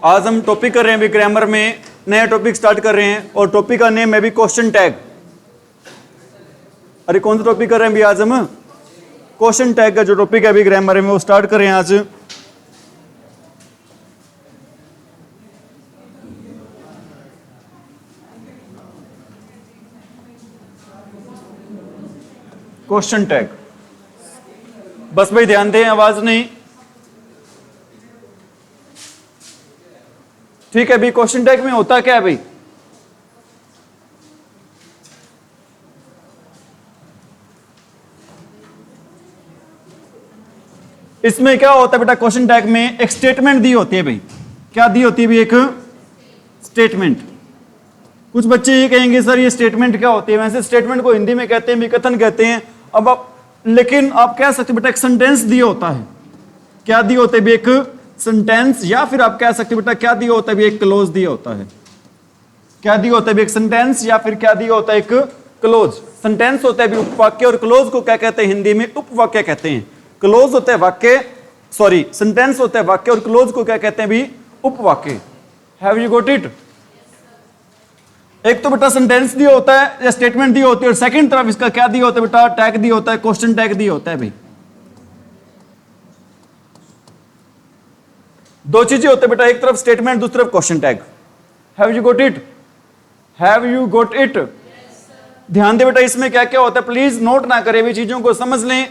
आज हम टॉपिक कर रहे हैं अभी ग्रामर में, नया टॉपिक स्टार्ट कर रहे हैं और टॉपिक का नेम है भी क्वेश्चन टैग। अरे कौन सा टॉपिक कर रहे हैं अभी आज हम? क्वेश्चन टैग का जो टॉपिक है अभी ग्रामर में वो स्टार्ट कर रहे हैं आज। क्वेश्चन टैग, बस भाई ध्यान दें, आवाज नहीं ठीक है। अभी क्वेश्चन टैग में होता क्या है भाई? इसमें क्या होता है बेटा? क्वेश्चन टैग में एक स्टेटमेंट दी होती है भाई। क्या दी होती है भाई? एक स्टेटमेंट। कुछ बच्चे ये कहेंगे सर ये स्टेटमेंट क्या होती है? वैसे स्टेटमेंट को हिंदी में कहते हैं भी कथन कहते हैं। अब आप लेकिन आप कह सकते बेटा एक सेंटेंस दिया होता है। क्या दिया होता है भी? एक सेंटेंस, या फिर आप कह सकते बेटा क्या दिया होता है भी? एक क्लोज दिया होता है। क्या दिया होता है भी? एक सेंटेंस, या फिर क्या दिया होता है? एक क्लोज। सेंटेंस होता है भी उपवाक्य, और क्लोज को क्या कहते हैं हिंदी में? उपवाक्य कहते हैं। क्लोज होता है वाक्य, सॉरी सेंटेंस होता है वाक्य, और क्लोज को क्या कहते हैं भी? उपवाक्य। Have you got it? एक तो बेटा सेंटेंस दिया होता है या स्टेटमेंट दी होती है, और सेकंड तरफ इसका क्या दिया होता है बेटा? टैग दिया होता है, क्वेश्चन टैग दिया होता है भाई। दो चीजें होती है बेटा, एक तरफ स्टेटमेंट, दूसरी तरफ question tag. Have you got it? Have you got it? ध्यान दे बेटा, इसमें क्या क्या होता है, प्लीज नोट ना करें भी, चीजों को समझ लें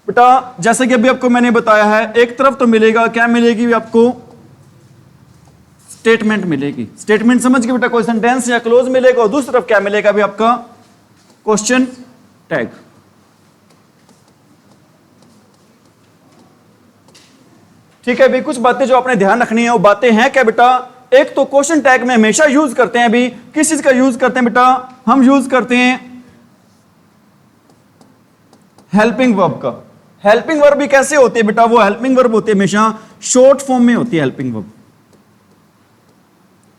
बेटा। जैसे कि अभी आपको मैंने बताया है, एक तरफ तो मिलेगा, क्या मिलेगी आपको? स्टेटमेंट मिलेगी। स्टेटमेंट समझ के बेटा कोई सेंटेंस या क्लोज मिलेगा, और दूसरी तरफ क्या मिलेगा भी? आपका क्वेश्चन टैग। ठीक है भाई, कुछ बातें जो आपने ध्यान रखनी है वो बातें हैं क्या बेटा? एक तो क्वेश्चन टैग में हमेशा यूज करते हैं भी, किस चीज का यूज करते हैं बेटा? हम यूज करते हैं हेल्पिंग वर्ब का। हेल्पिंग वर्ब भी कैसे होती है बेटा? वो हेल्पिंग वर्ब होती है हमेशा शॉर्ट फॉर्म में होती है हेल्पिंग वर्ब।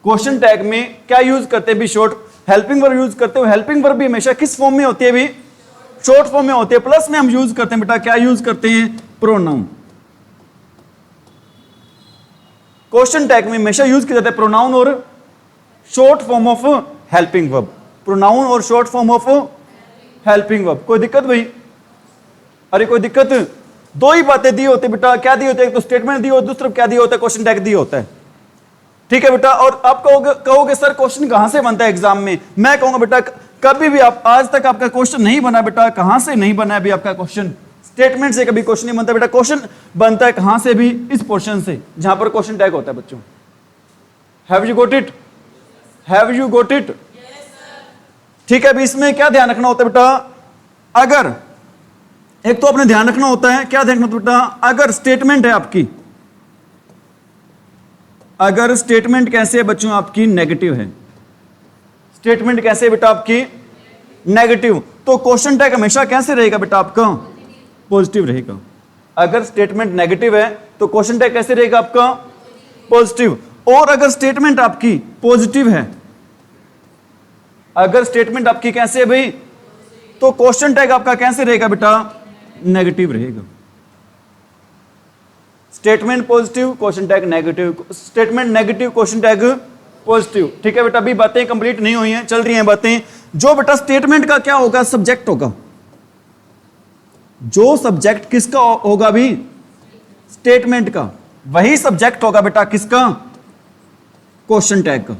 क्वेश्चन टैग में क्या यूज करते हैं भी? शॉर्ट हेल्पिंग वर्ब यूज करते हो। हेल्पिंग वर्ब भी हमेशा किस फॉर्म में होती है भी? शॉर्ट फॉर्म में होती है। प्लस में हम यूज करते हैं बेटा, क्या यूज करते हैं? प्रोनाउन। क्वेश्चन टैग में हमेशा यूज किया जाता है प्रोनाउन और short form of helping verb. Pronoun और short form of helping verb. कोई दिक्कत भाई? अरे कोई दिक्कत? दो ही बातें दी होती बेटा। क्या दी होती है? एक तो स्टेटमेंट दी होती है, दूसरा क्या दिया होता है? क्वेश्चन टैग दिया होता है। ठीक है बेटा। और आप कहोगे सर क्वेश्चन कहां से बनता है एग्जाम में? मैं कहूंगा बेटा कभी भी आप आज तक आपका क्वेश्चन नहीं बना बेटा। कहां से नहीं बना है भी आपका क्वेश्चन? स्टेटमेंट से कभी क्वेश्चन नहीं बनता बेटा। क्वेश्चन बनता है कहां से भी? इस पोर्शन से जहां पर क्वेश्चन टैग होता है बच्चों। Have you got it? Have you got it? ठीक है। अभी इसमें क्या ध्यान रखना होता है बेटा? अगर एक तो आपने ध्यान रखना होता है, क्या ध्यान रखना होता है बेटा? अगर स्टेटमेंट है आपकी, अगर स्टेटमेंट कैसे है बच्चों आपकी? नेगेटिव है। स्टेटमेंट कैसे है बेटा आपकी? नेगेटिव। तो क्वेश्चन टैग हमेशा कैसे रहेगा बेटा आपका? पॉजिटिव रहेगा। अगर स्टेटमेंट नेगेटिव है तो क्वेश्चन टैग कैसे रहेगा आपका? पॉजिटिव। और अगर स्टेटमेंट आपकी पॉजिटिव है, अगर स्टेटमेंट आपकी कैसे है भाई? तो क्वेश्चन टैग आपका कैसे रहेगा बेटा? नेगेटिव रहेगा। Statement positive, question tag negative. Statement negative, question tag positive. ठीक है बेटा। अभी बातें कंप्लीट नहीं हुई हैं, चल रही हैं बातें। जो बेटा स्टेटमेंट का क्या होगा? सब्जेक्ट होगा। जो सब्जेक्ट किसका होगा भी? स्टेटमेंट का। वही सब्जेक्ट होगा बेटा किसका? क्वेश्चन टैग का।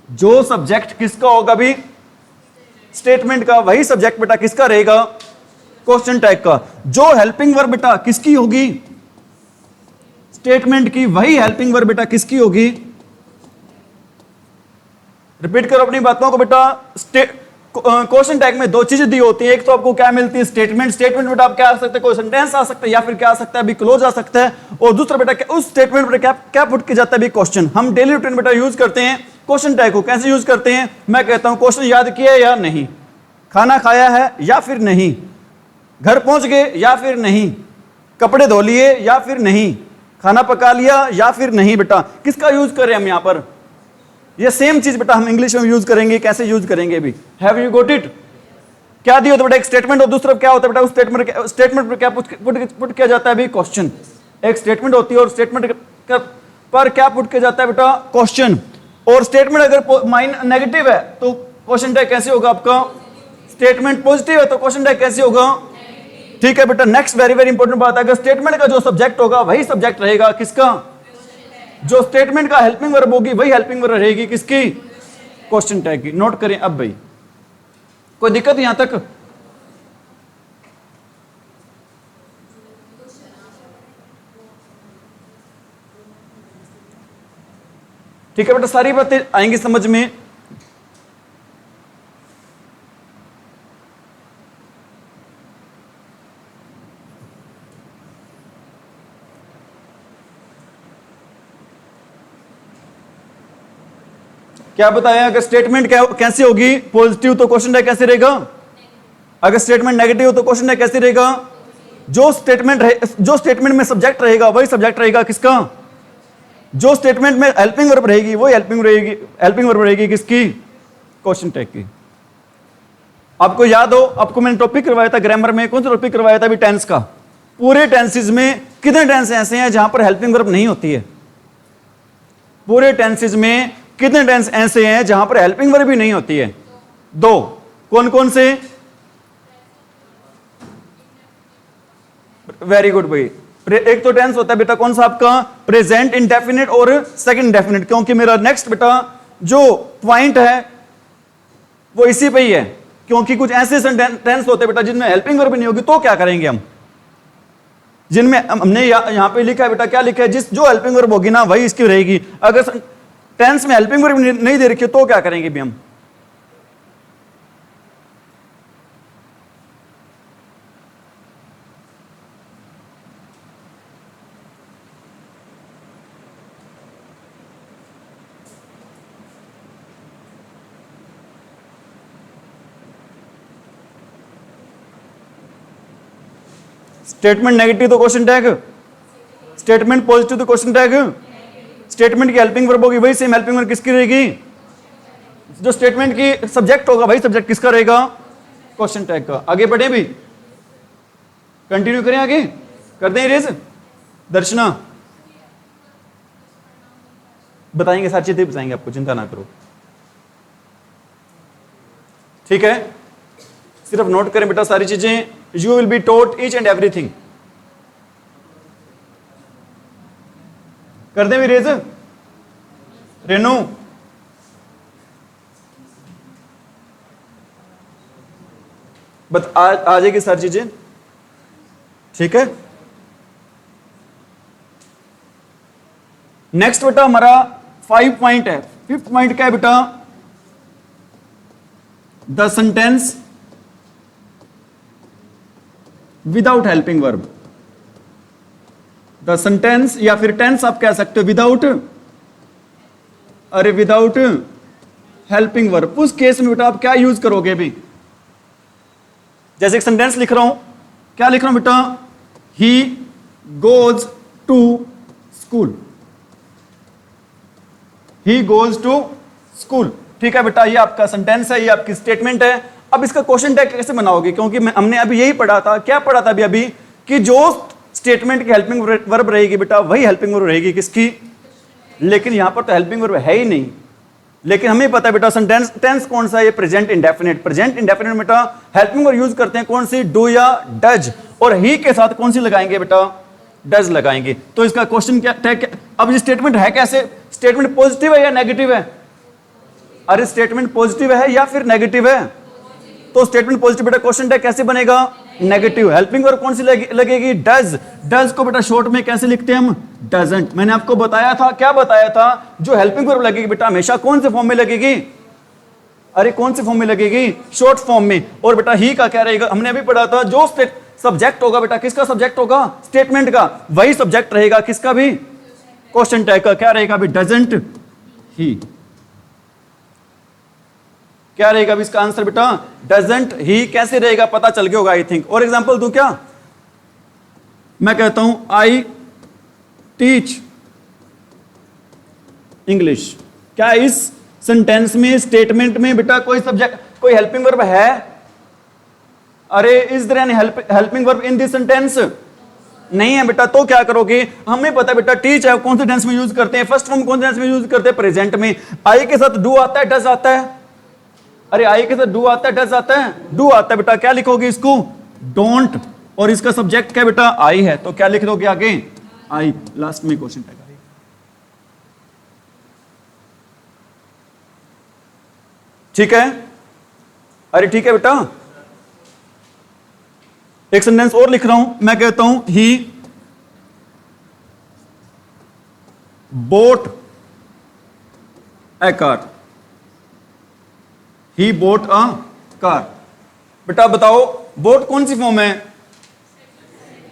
जो सब्जेक्ट किसका होगा भी? स्टेटमेंट का। वही सब्जेक्ट बेटा किसका रहेगा? क्वेश्चन टैग का। जो हेल्पिंग वर्ब बेटा किसकी होगी? स्टेटमेंट की। वही हेल्पिंग वर्ब बेटा किसकी होगी? रिपीट करो अपनी बातों को बेटा। क्वेश्चन टैग में दो चीजें दी होती है। एक तो आपको क्या मिलती है? स्टेटमेंट। स्टेटमेंट बेटा आप क्या आ सकते हैं? कोई सेंटेंस आ सकता है, या फिर क्या आ सकता है? अभी क्लोज आ सकता है। और दूसरा बेटा उस स्टेटमेंट बेटा क्या पुट किया जाता है? क्वेश्चन। हम डेली रूटीन बेटा यूज करते हैं क्वेश्चन टैग को। कैसे यूज करते हैं? मैं कहता हूं क्वेश्चन याद किया या नहीं, खाना खाया है या फिर नहीं, घर पहुंच गए या फिर नहीं, कपड़े धो लिए या फिर नहीं, खाना पका लिया या फिर नहीं। बेटा किसका यूज करें हम यहां पर? ये सेम चीज बेटा हम इंग्लिश में यूज करेंगे। कैसे यूज करेंगे भी? Have you got it? क्या दिया होता है बेटा? एक स्टेटमेंट, और दूसरा क्या होता है बेटा? उस स्टेटमेंट पर क्या पुट किया जाता है भी? क्वेश्चन। एक स्टेटमेंट होती है और स्टेटमेंट पर क्या पुट किया जाता है बेटा, क्वेश्चन। और स्टेटमेंट अगर माइन नेगेटिव है तो क्वेश्चन टैग कैसे होगा आपका, स्टेटमेंट पॉजिटिव है तो क्वेश्चन टैग कैसे होगा, ठीक है बेटा। नेक्स्ट वेरी वेरी इंपॉर्टेंट बात है, अगर स्टेटमेंट का जो सब्जेक्ट होगा वही सब्जेक्ट रहेगा किसका, जो स्टेटमेंट का हेल्पिंग वर्ब होगी वही हेल्पिंग वर्ब रहेगी किसकी, क्वेश्चन टैग की। नोट करें अब भाई, कोई दिक्कत यहां तक, ठीक है बेटा, सारी बातें आएंगी समझ में। क्या बताया, अगर स्टेटमेंट कैसे होगी, पॉजिटिव तो क्वेश्चन टैग कैसे रहेगा, अगर स्टेटमेंट नेगेटिव हो तो क्वेश्चन टैग कैसे रहेगा, जो स्टेटमेंट में सब्जेक्ट रहेगा वही सब्जेक्ट रहेगा किसका, जो स्टेटमेंट में हेल्पिंग वर्ब रहेगी वही हेल्पिंग वर्ब रहेगी किसकी, क्वेश्चन टैग की। आपको याद हो, आपको मैंने टॉपिक करवाया था ग्रामर में, कौन सा टॉपिक करवाया था अभी, टेंस का। पूरे टेंसेज में कितने टेंस ऐसे हैं जहां पर हेल्पिंग वर्ब नहीं होती है, पूरे टेंसेज में कितने टेंस ऐसे हैं जहां पर हेल्पिंग वर्ब भी नहीं होती है, दो। कौन कौन से, वेरी गुड भाई। एक तो टेंस होता है बेटा कौन सा आपका, प्रेजेंट इंडेफिनिट और सेकंड इंडेफिनिट, क्योंकि मेरा नेक्स्ट बेटा जो पॉइंट है वो इसी पे ही है, क्योंकि कुछ ऐसे टेंस होते हैं बेटा जिनमें हेल्पिंग वर्ब नहीं होगी, तो क्या करेंगे हम, जिनमें हमने यहां पे लिखा है बेटा, क्या लिखा है, जो हेल्पिंग वर्ब होगी ना वही इसकी रहेगी। अगर टेंस में हेल्पिंग वर्ब नहीं दे रखी तो क्या करेंगे भी हम, स्टेटमेंट नेगेटिव तो क्वेश्चन टैग, स्टेटमेंट पॉजिटिव तो क्वेश्चन टैग, स्टेटमेंट की हेल्पिंग वर्ब होगी वही सेम हेल्पिंग वर्ब किसकी रहेगी, जो स्टेटमेंट की सब्जेक्ट होगा वही सब्जेक्ट किसका रहेगा, क्वेश्चन टैग का। आगे बढ़े भी, कंटिन्यू करें, आगे कर दें इरेज, दर्शना बताएंगे, सारी चीजें बताएंगे आपको, चिंता ना करो, ठीक है। सिर्फ नोट करें बेटा सारी चीजें, you will be taught each and everything. कर दें इरेज, रेनू बट आ जाएगी सारी चीजें, ठीक है। नेक्स्ट बेटा हमारा 5 पॉइंट है, 5th पॉइंट क्या है बेटा, the sentence without helping verb, the sentence या फिर टेंस आप कह सकते हो विदाउट, अरे विदाउट हेल्पिंग वर्ब। उस केस में बेटा आप क्या यूज करोगे भी, जैसे एक सेंटेंस लिख रहा हूं, क्या लिख रहा हूं बेटा, he goes to school, he goes to school, ठीक है बेटा, ये आपका सेंटेंस है, ये आपकी स्टेटमेंट है। अब इसका क्वेश्चन टैग कैसे बनाओगे, क्योंकि हमने अभी यही पढ़ा था, क्या पढ़ा था अभी कि जो स्टेटमेंट की हेल्पिंग वर्ब रहेगी बेटा वही हेल्पिंग वर्ब रहेगी किसकी, लेकिन यहां पर तो हेल्पिंग वर्ब है ही नहीं, लेकिन हमें पता है बेटा सेंटेंस टेंस कौन सा है, प्रेजेंट इंडेफिनिट। प्रेजेंट इंडेफिनिट बेटा हेल्पिंग वर्ब यूज करते हैं कौन सी, डू या डज, और ही के साथ कौन सी लगाएंगे बेटा, डज लगाएंगे। तो इसका क्वेश्चन क्या टैग, अब ये स्टेटमेंट है कैसे, स्टेटमेंट पॉजिटिव है या नेगेटिव है, अरे स्टेटमेंट पॉजिटिव है या फिर नेगेटिव है, तो स्टेटमेंट पॉजिटिव बेटा क्वेश्चन टैग कैसे बनेगा, नेगेटिव। हेल्पिंग वर्ब कौन सी लगेगी, डज, डज को बेटा शॉर्ट में कैसे लिखते हैं हम, डजंट। मैंने आपको बताया था, क्या बताया था, जो हेल्पिंग वर्ब लगेगी बेटा हमेशा कौन से फॉर्म में लगेगी, अरे कौन से फॉर्म में लगेगी, शॉर्ट फॉर्म में। और बेटा ही का क्या रहेगा, हमने अभी पढ़ा था, जो सब्जेक्ट होगा बेटा, किसका सब्जेक्ट होगा, स्टेटमेंट का, वही सब्जेक्ट रहेगा किसका भी, क्वेश्चन टैग का। क्या रहेगा अभी, डजंट ही, क्या रहेगा अभी इसका आंसर बेटा, डजंट ही। कैसे रहेगा पता चल गया होगा आई थिंक। और एग्जांपल दूं क्या, मैं कहता हूं आई टीच इंग्लिश, क्या इस सेंटेंस में, स्टेटमेंट में बेटा कोई सब्जेक्ट, कोई हेल्पिंग वर्ब है, अरे is there any helping verb in this sentence, नहीं है बेटा, तो क्या करोगे? हमें पता है बेटा टीच है कौन से टेंस में यूज करते हैं, फर्स्ट फॉर्म कौन से टेंस में यूज करते हैं? प्रेजेंट में। आई के साथ डू आता है, डज आता है? अरे आई के साथ डू आता है, डज आता है? डू आता है बेटा, क्या लिखोगे इसको? डोंट। और इसका सब्जेक्ट क्या बेटा? आई है, तो क्या लिख दोगे आगे? आई। लास्ट में क्वेश्चन टैग। ठीक है? अरे ठीक है बेटा, एक सेंटेंस और लिख रहा हूं, मैं कहता हूं he bought a car. He bought a car. बेटा बताओ बोट कौन सी फॉर्म है?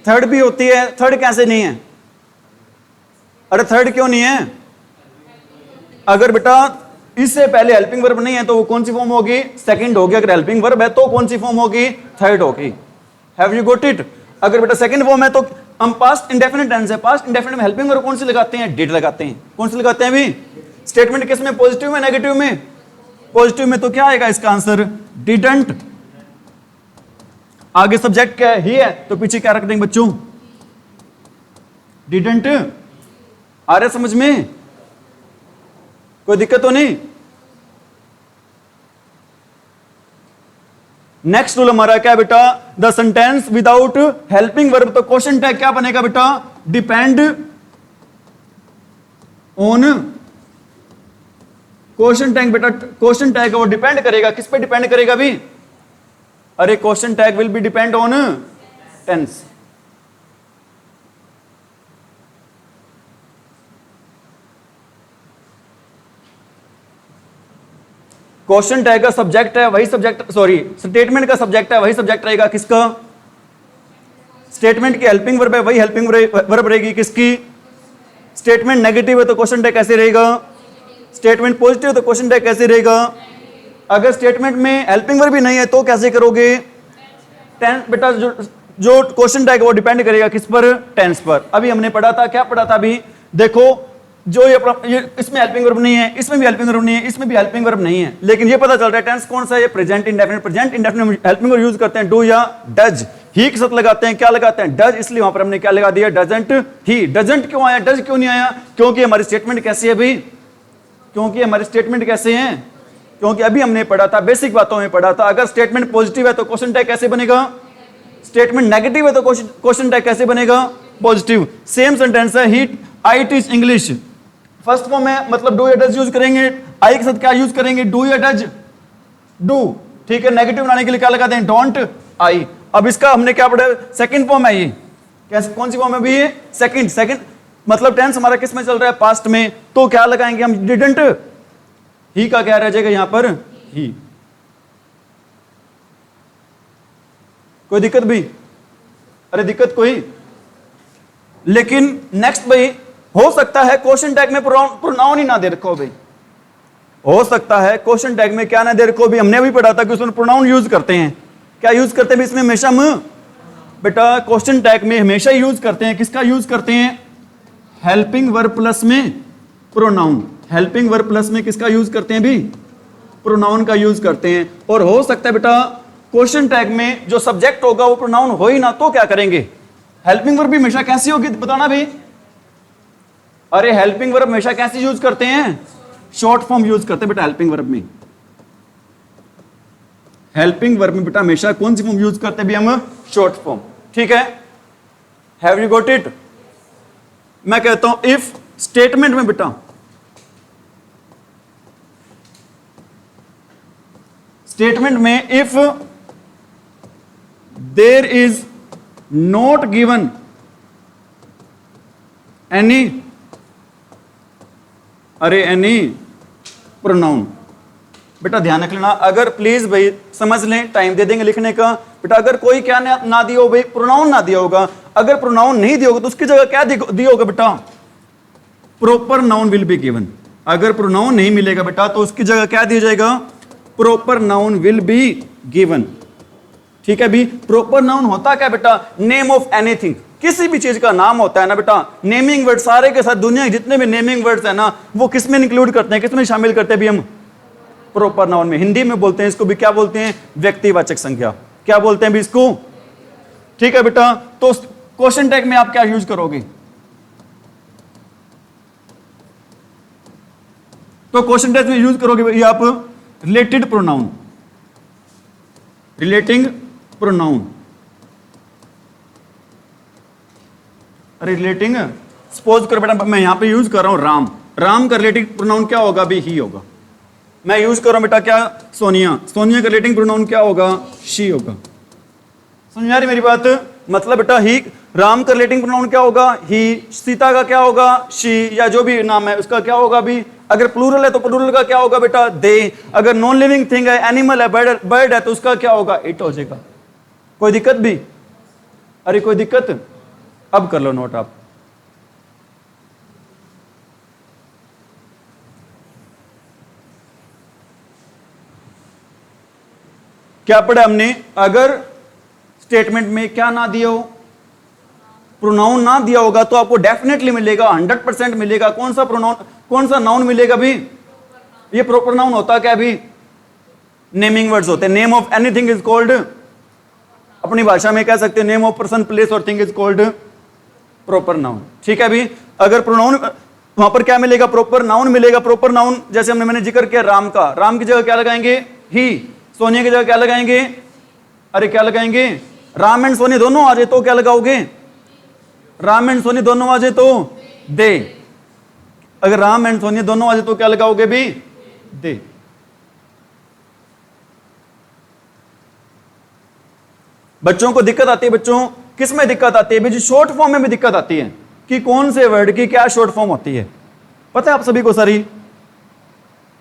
थर्ड भी होती है, थर्ड कैसे नहीं है? अरे थर्ड क्यों नहीं है? अगर बेटा इससे पहले हेल्पिंग वर्ब नहीं है तो वो कौन सी फॉर्म होगी? सेकंड होगी। अगर हेल्पिंग वर्ब है तो कौन सी फॉर्म होगी? थर्ड होगी। Have you got it? अगर बेटा सेकंड फॉर्म है तो हम पास्ट इंडेफिनिट टेंस है, पास्ट इंडेफिनिट में हेल्पिंग वर्ब कौन सी लगाते हैं? डिड लगाते हैं। कौन सी लगाते हैं अभी? स्टेटमेंट किस में? पॉजिटिव में, नेगेटिव में? पॉजिटिव में। तो क्या आएगा इसका आंसर? डिडंट। आगे सब्जेक्ट क्या है? ही है, तो पीछे क्या रख देंगे बच्चों? डिडंट। आ रहा समझ में? कोई दिक्कत तो नहीं? नेक्स्ट रूल हमारा क्या बेटा? The sentence without helping verb. तो क्वेश्चन टैग क्या बनेगा बेटा? Depend on. क्वेश्चन टैग बेटा, क्वेश्चन टैग वो डिपेंड करेगा किस पे? डिपेंड करेगा भी? अरे question tag will be depend on tense. Question tag का सब्जेक्ट है वही सब्जेक्ट, सॉरी स्टेटमेंट का सब्जेक्ट है वही सब्जेक्ट रहेगा किसका? स्टेटमेंट की हेल्पिंग वर्ब है वही हेल्पिंग वर्ब रहेगी किसकी? स्टेटमेंट नेगेटिव है तो क्वेश्चन टैग कैसे रहेगा? स्टेटमेंट पॉजिटिव है तो क्वेश्चन टैग कैसे रहेगा? अगर स्टेटमेंट में हेल्पिंग वर्ब भी नहीं है तो कैसे करोगे? टेंस बेटा, जो क्वेश्चन टैग वो डिपेंड करेगा किस पर? टेंस पर। अभी हमने पढ़ा था, क्या पढ़ा था अभी? देखो जो ये इसमें हेल्पिंग वर्ब नहीं है, इसमें भी हेल्पिंग वर्ब नहीं है, इसमें भी हेल्पिंग वर्ब नहीं है, लेकिन ये पता चल रहा है टेंस कौन सा है? ये present indefinite. Present indefinite helping verb use करते हैं डू या डज। ही के साथ लगाते हैं, क्या लगाते हैं? डज। इसलिए वहां पर हमने क्या लगा दिया? Doesn't he. डजंट क्यों आया? डज क्यों नहीं आया? क्योंकि हमारी स्टेटमेंट कैसी है भाई? क्योंकि हमारे स्टेटमेंट कैसे हैं? क्योंकि अभी हमने पढ़ा था, बेसिक बातों में पढ़ा था, अगर स्टेटमेंट पॉजिटिव है तो क्वेश्चन टैग कैसे बनेगा? स्टेटमेंट नेगेटिव है तो क्वेश्चन टैग कैसे बनेगा? पॉजिटिव। सेम सेंटेंस है he I teach English. First form है मतलब डू या डज यूज करेंगे, आई के साथ क्या यूज करेंगे? डू या डज? डू। ठीक है, नेगेटिव बनाने के लिए क्या लगा दें? Don't I. अब इसका हमने क्या पढ़ा? सेकंड फॉर्म है ये। कैसे, कौन सी फॉर्म है भी ये? सेकंड। सेकंड मतलब टेंस हमारा किस में चल रहा है? पास्ट में। तो क्या लगाएंगे हम? डिडंट। ही का क्या रह जाएगा यहां पर? ही। कोई दिक्कत भी? अरे दिक्कत कोई? लेकिन नेक्स्ट भाई, हो सकता है क्वेश्चन टैग में प्रोनाउन ही ना दे रखो भाई। हो सकता है क्वेश्चन टैग में क्या ना दे रखो भी। हमने भी पढ़ा था कि उसमें प्रोनाउन यूज करते हैं। क्या यूज करते हैं इसमें? हमेशा बेटा क्वेश्चन टैग में हमेशा यूज करते हैं किसका यूज करते हैं? हेल्पिंग वर्ब प्लस में प्रोनाउन। हेल्पिंग वर्ब प्लस में किसका यूज करते हैं भी? प्रोनाउन का यूज करते हैं। और हो सकता है बेटा क्वेश्चन टैग में जो सब्जेक्ट होगा वो प्रोनाउन हो ही ना, तो क्या करेंगे? हेल्पिंग वर्ब भी हमेशा कैसी होगी बताना भाई? अरे हेल्पिंग वर्ब हमेशा कैसे यूज करते हैं? शॉर्ट फॉर्म यूज करते हैं बेटा हेल्पिंग वर्ब में। हेल्पिंग वर्ब में बेटा हमेशा कौन सी फॉर्म यूज करते हैं भी हम? Short form. ठीक है, हैव यू गॉट इट? मैं कहता हूं इफ स्टेटमेंट में बेटा, स्टेटमेंट में if there is not given any, अरे एनी प्रोनाउन। बेटा ध्यान रख लेना, अगर प्लीज भाई समझ लें, टाइम दे देंगे लिखने का। बेटा अगर कोई क्या ना दिया हो भाई? प्रोनाउन ना दिया होगा। अगर प्रोनाउन नहीं दिया होगा तो उसकी जगह क्या दिया होगा बेटा? Proper noun will be given. अगर प्रोनाउन नहीं मिलेगा बेटा तो उसकी जगह क्या दिया जाएगा? Proper noun will be given. ठीक है भी? प्रॉपर नाउन होता क्या बेटा? Name of anything. किसी भी चीज का नाम होता है ना बेटा। नेमिंग वर्ड सारे के साथ दुनिया के जितने भी नेमिंग वर्ड्स है ना वो किस में इंक्लूड करते हैं? किस में शामिल करते हैं भी हम? प्रॉपर नाउन में। हिंदी में बोलते हैं इसको भी, क्या बोलते हैं? व्यक्तिवाचक संख्या। क्या बोलते हैं भी इसको? ठीक है बेटा, तो क्वेश्चन टैग में आप क्या यूज करोगे? तो क्वेश्चन टैग में यूज करोगे भाई आप related pronoun, relating pronoun. Relating, suppose करो बेटा मैं यहां पे यूज कर रहा हूं राम, राम का रिलेटिंग प्रोनाउन क्या होगा? भी ही होगा। मैं यूज कर रहा हूं बेटा क्या? सोनिया, सोनिया का रिलेटिंग प्रोनाउन क्या होगा? शी होगा। समझ आ रही मेरी बात? मतलब बेटा ही, राम का रिलेटिंग प्रोनाउन क्या होगा? ही। सीता का क्या होगा? शी, या जो भी नाम है उसका क्या होगा? भी। अगर प्लूरल है तो प्लूरल का क्या होगा बेटा? दे। अगर नॉन लिविंग थिंग है, एनिमल है, बर्ड है, तो उसका क्या होगा? इट हो जाएगा। कोई दिक्कत भी? अरे कोई दिक्कत? अब कर लो नोट आप। क्या पढ़ा हमने? अगर स्टेटमेंट में क्या ना दिया हो, प्रोनाउन ना दिया होगा, तो आपको डेफिनेटली मिलेगा, 100% मिलेगा। कौन सा प्रोनाउन, कौन सा नाउन मिलेगा भी? ये प्रॉपर नाउन होता क्या भी? नेमिंग वर्ड्स होते हैं। Name of anything is called, अपनी भाषा में कह सकते हैं नेम ऑफ पर्सन, प्लेस और thing is called proper noun. ठीक है भी? अगर प्रोनाउन वहां पर क्या मिलेगा? प्रॉपर नाउन मिलेगा। प्रॉपर नाउन जैसे मैंने जिक्र किया राम का, राम की जगह क्या लगाएंगे? ही। सोनिया की जगह क्या लगाएंगे? अरे क्या लगाएंगे? राम एंड सोनी दोनों आ जाए तो क्या लगाओगे? राम एंड सोनी दोनों आ जाए तो दे। अगर राम एंड सोनी दोनों आ जाए तो क्या लगाओगे भी? दे। बच्चों को दिक्कत आती है, बच्चों किस में दिक्कत आती है? शॉर्ट फॉर्म में भी दिक्कत आती है कि कौन से वर्ड की क्या शॉर्ट फॉर्म होती है। पता है आप सभी को सारी?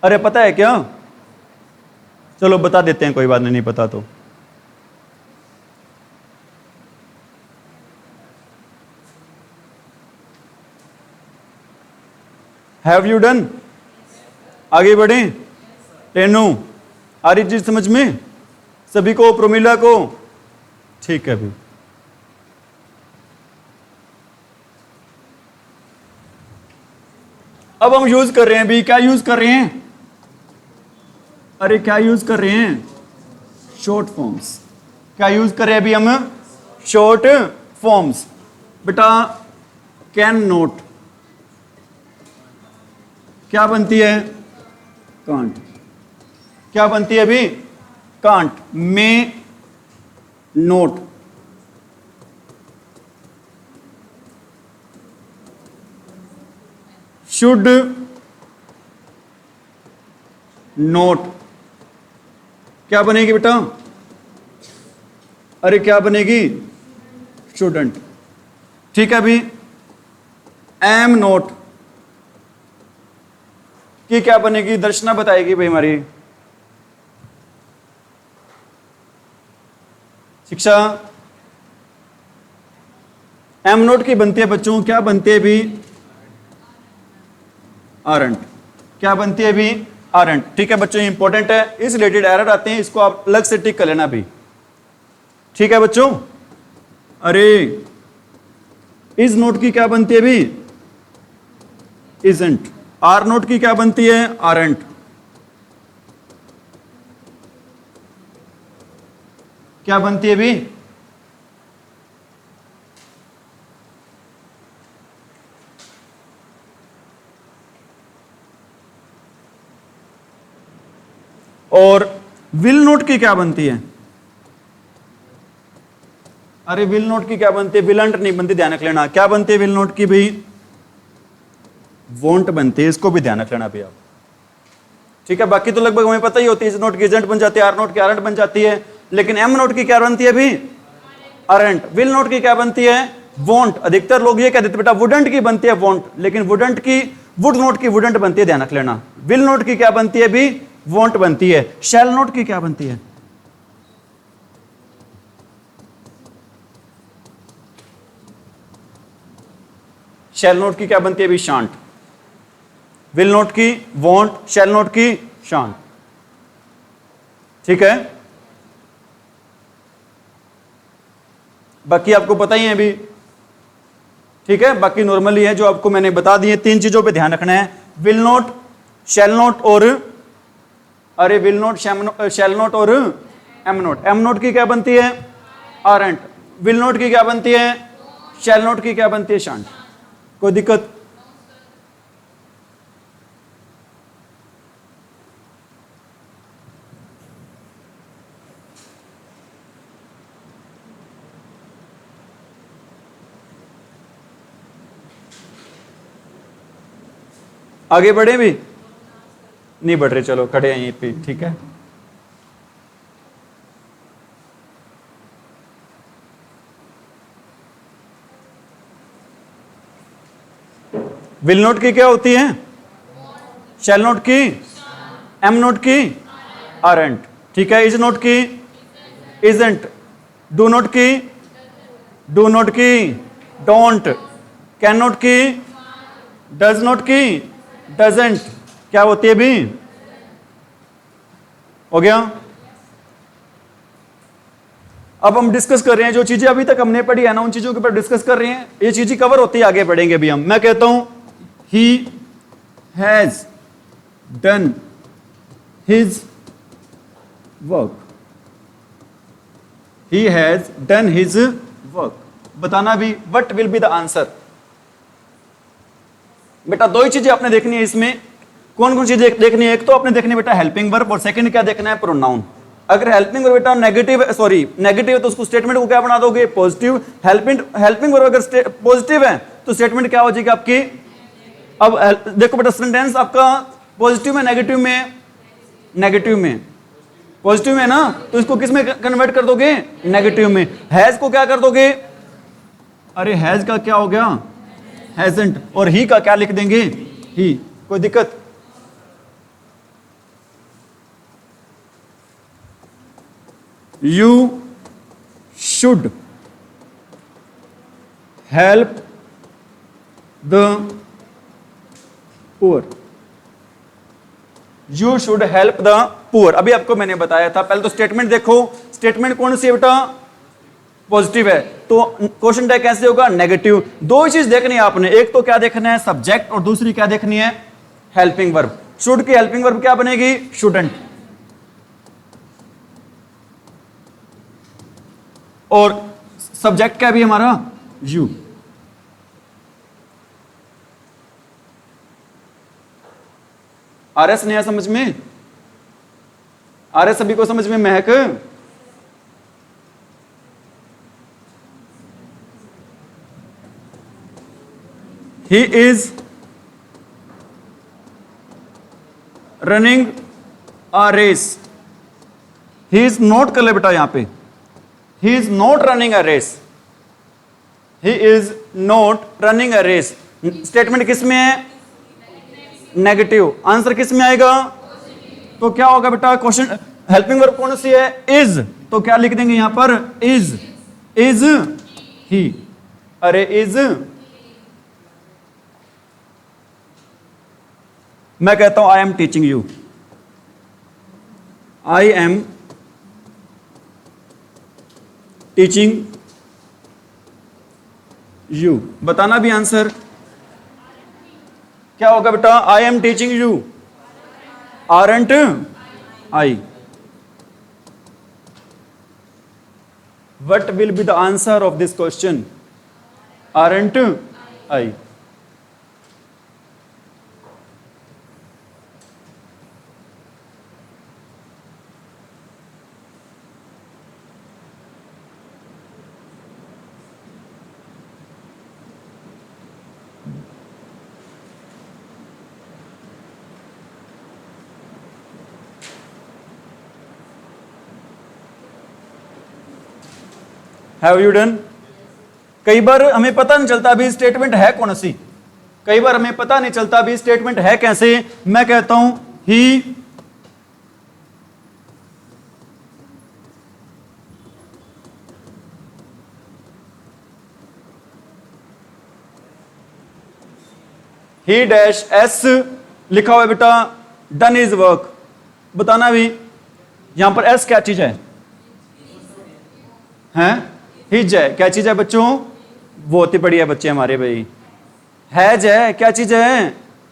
अरे पता है क्या? चलो बता देते हैं, कोई बात नहीं पता तो। Have you done? आगे बढ़े? टेनू आ रही चीज समझ में सभी को? प्रोमिला को? ठीक है भी। अब हम यूज कर रहे हैं भी, क्या यूज कर रहे हैं? अरे क्या यूज कर रहे हैं? Short forms. क्या यूज कर रहे हैं अभी हम? Short forms. बेटा कैन नोट क्या बनती है? कांट। क्या बनती है अभी? Can't. May note, should note. क्या बनेगी बेटा? अरे क्या बनेगी? स्टूडेंट। ठीक है अभी। एम नोट की क्या बनेगी? दर्शना बताएगी भाई हमारी शिक्षा। एम नोट की बनती है बच्चों, क्या बनती है भी? आरंट। क्या बनती है भी? आरंट। ठीक है बच्चों, इंपॉर्टेंट है, इस रिलेटेड एरर आते हैं, इसको आप अलग से टिक कर लेना भी। ठीक है बच्चों। अरे इज नोट की क्या बनती है भी? इजंट। आर नोट की क्या बनती है? आरंट। क्या बनती है भी? और विल नोट की क्या बनती है? अरे विल नोट की क्या बनती है? विलंट नहीं बनती, ध्यान रख लेना। क्या बनती है विल नोट की भाई? वोंट बनती है, इसको भी ध्यान रख लेना भी आप। ठीक है, बाकी तो लगभग हमें पता ही होती है। इस नोट की एजेंट बन जाती है, आर नोट की आरंट बन जाती है, लेकिन एम नोट की क्या बनती है भी? अरेंट। विल नोट की क्या बनती है? वोंट। अधिकतर लोग ये कह देते बेटा वुडंट की बनती है वोंट, लेकिन वुडंट की, वुड नोट की वुडंट बनती है, ध्यान रख लेना। विल नोट की क्या बनती है भी? वोंट बनती है। शैल नोट की क्या बनती है? शैल नोट की क्या बनती है भी? शांट। विल नोट की वोंट, शैल नोट की शांट। ठीक है, बाकी आपको पता ही है अभी। ठीक है, बाकी नॉर्मली है जो आपको मैंने बता दिए। तीन चीजों पे ध्यान रखना है, विल नोट, शैल नोट और, अरे विल नोट, शैल नोट और एम नोट। एम नोट की क्या बनती है? आरंट। विल नोट की क्या बनती है? शैल नॉट की क्या बनती है? शांट। कोई दिक्कत? आगे बढ़े भी नहीं बढ़ रहे, चलो खड़े हैं यहीं पे, ठीक है। विल नोट की क्या होती है? शैल नोट की, एम नोट की, आरंट, ठीक है। इज नोट की, इजंट। डू नोट की, डू नोट की, डोंट। कैन नोट की, डज नोट की, डजेंट। क्या होती है भी? हो गया। अब हम डिस्कस कर रहे हैं जो चीजें अभी तक हमने पढ़ी है ना, उन चीजों के ऊपर डिस्कस कर रहे हैं। ये चीजें कवर होती है, आगे बढ़ेंगे भी हम। मैं कहता हूं he has done his work. He has done his work. बताना भी what will be the answer. बेटा दो ही चीजें आपने देखनी है इसमें। कौन कौन सी देखनी है? एक तो आपने देखनी है बेटा हेल्पिंग वर्ब, और सेकंड क्या देखना है? प्रोनाउन। अगर हेल्पिंग वर्ब बेटा नेगेटिव, सॉरी नेगेटिव है तो उसको स्टेटमेंट को क्या बना दोगे? पॉजिटिव। हेल्पिंग वर्ब अगर पॉजिटिव है तो स्टेटमेंट क्या हो जाएगी आपकी? अब देखो बेटा सेंटेंस आपका पॉजिटिव में नेगेटिव में? नेगेटिव में। पॉजिटिव में ना, तो इसको किस में कन्वर्ट कर दोगे? नेगेटिव में। हैज को क्या कर दोगे? अरे हैज का क्या हो गया? हैजंट। और ही का क्या लिख देंगे? ही। कोई दिक्कत? You should help the poor. You should help the poor. अभी आपको मैंने बताया था। पहले तो स्टेटमेंट देखो, स्टेटमेंट कौन सी है बेटा? पॉजिटिव है, तो क्वेश्चन टैग कैसे होगा? नेगेटिव। दो चीज देखनी है आपने, एक तो क्या देखना है? सब्जेक्ट, और दूसरी क्या देखनी है? Helping verb. शुड की हेल्पिंग वर्ब क्या बनेगी? शुडंट। और सब्जेक्ट क्या भी हमारा? यू। आर एस नहीं आया समझ में? आर एस सभी को समझ में? Mahak, he is running a race. He is not कर ले बेटा यहां पे। He is not running a race. He is not running a race. Statement किस में है? नेगेटिव। आंसर किस में आएगा? तो क्या होगा बेटा? क्वेश्चन हेल्पिंग वर्ब कौन सी है? इज। तो क्या लिख देंगे यहां पर? इज। Is he. अरे इज। मैं कहता हूं I am teaching you. I am teaching you. बताना भी आंसर क्या होगा बेटा? I am teaching you. Aren't I. What will be the answer of this question? Aren't I. Have you done? कई बार हमें पता नहीं चलता अभी स्टेटमेंट है कौन सी। कई बार हमें पता नहीं चलता अभी स्टेटमेंट है कैसे। मैं कहता हूं ही डैश एस लिखा हुआ है बेटा, डन इज वर्क। बताना भी यहां पर एस क्या चीज है? हैं? हिज है। क्या चीज है बच्चों? बहुत ही बढ़िया बच्चे हमारे भाई। हैज है। क्या चीज है?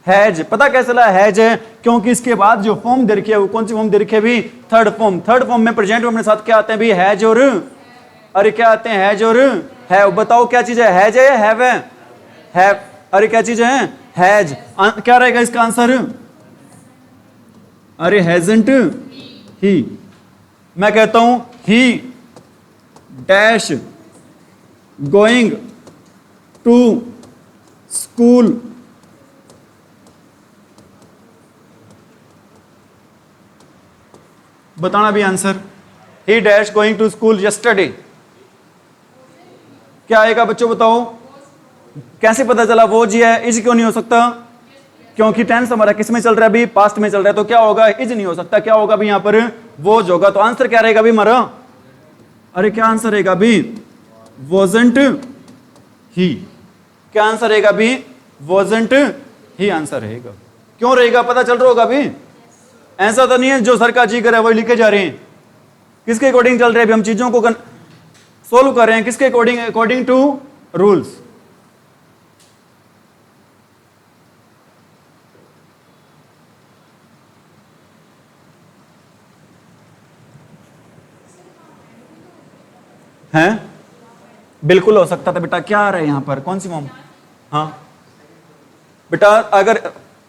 हैज। पता कैसे लगा हैज है? क्योंकि इसके बाद जो फॉर्म दे रखी है वो कौन सी फॉर्म दे रखी है भी? Third form. थर्ड फॉर्म में प्रेजेंट में अपने साथ क्या आते हैं भी? हैज और, अरे क्या आते हैं? हैज और हैव। बताओ क्या चीज है, हैज है या हैव है? हैव। अरे क्या चीज है, हैज। क्या रहेगा इसका आंसर? अरे हैजंट ही। मैं कहता हूं he dash going to school. बताना भी answer. He dash going to school yesterday. क्या आएगा बच्चों बताओ? कैसे पता चला वो जी है? इज क्यों नहीं हो सकता? क्योंकि टेंस हमारा किस में चल रहा है अभी? पास्ट में चल रहा है। तो क्या होगा? इज नहीं हो सकता। क्या होगा अभी यहां पर? वोज होगा। तो आंसर क्या रहेगा अभी हमारा? अरे क्या आंसर रहेगा अभी? वॉजंट ही। क्या आंसर रहेगा अभी? वॉजंट ही आंसर रहेगा। क्यों रहेगा? पता चल रहा होगा अभी। ऐसा तो नहीं है जो सर का जी करे वही लिखे जा रहे हैं। किसके अकॉर्डिंग चल रहे हैं अभी हम चीजों को सोल्व कर रहे हैं? किसके अकॉर्डिंग? According to rules. हैं? बिल्कुल हो सकता था बेटा। क्या आ रहा है यहां पर? कौन सी मॉम? हाँ बेटा, अगर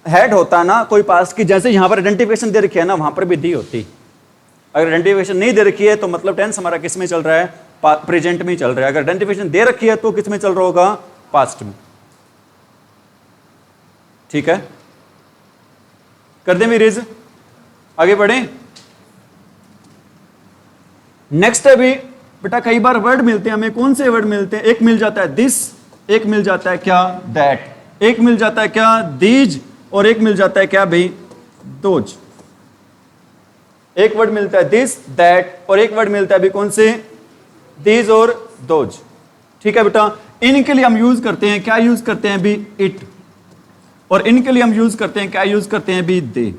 हेड होता ना कोई पास्ट की, जैसे यहां पर आइडेंटिफिकेशन दे रखी है ना, वहां पर भी दी होती। अगर आइडेंटिफिकेशन नहीं दे रखी है तो मतलब टेंस हमारा किस में चल रहा है? प्रेजेंट में चल रहा है। अगर आइडेंटिफिकेशन दे रखी है तो किस में चल रहा होगा? पास्ट में। ठीक है, कर दें रिज, आगे बढ़े। नेक्स्ट है भी बेटा, कई बार वर्ड मिलते हैं हमें। कौन से वर्ड मिलते हैं? एक मिल जाता है दिस, एक मिल जाता है क्या? दैट। एक मिल जाता है क्या? दीज। और एक मिल जाता है क्या भाई? दोज। एक वर्ड मिलता है दिस, दैट, और एक वर्ड मिलता है अभी कौन से? दीज और दोज। ठीक है बेटा, इनके लिए हम यूज करते हैं क्या? यूज करते हैं भी इट। और इनके लिए हम यूज करते हैं क्या? यूज करते हैं भी दे।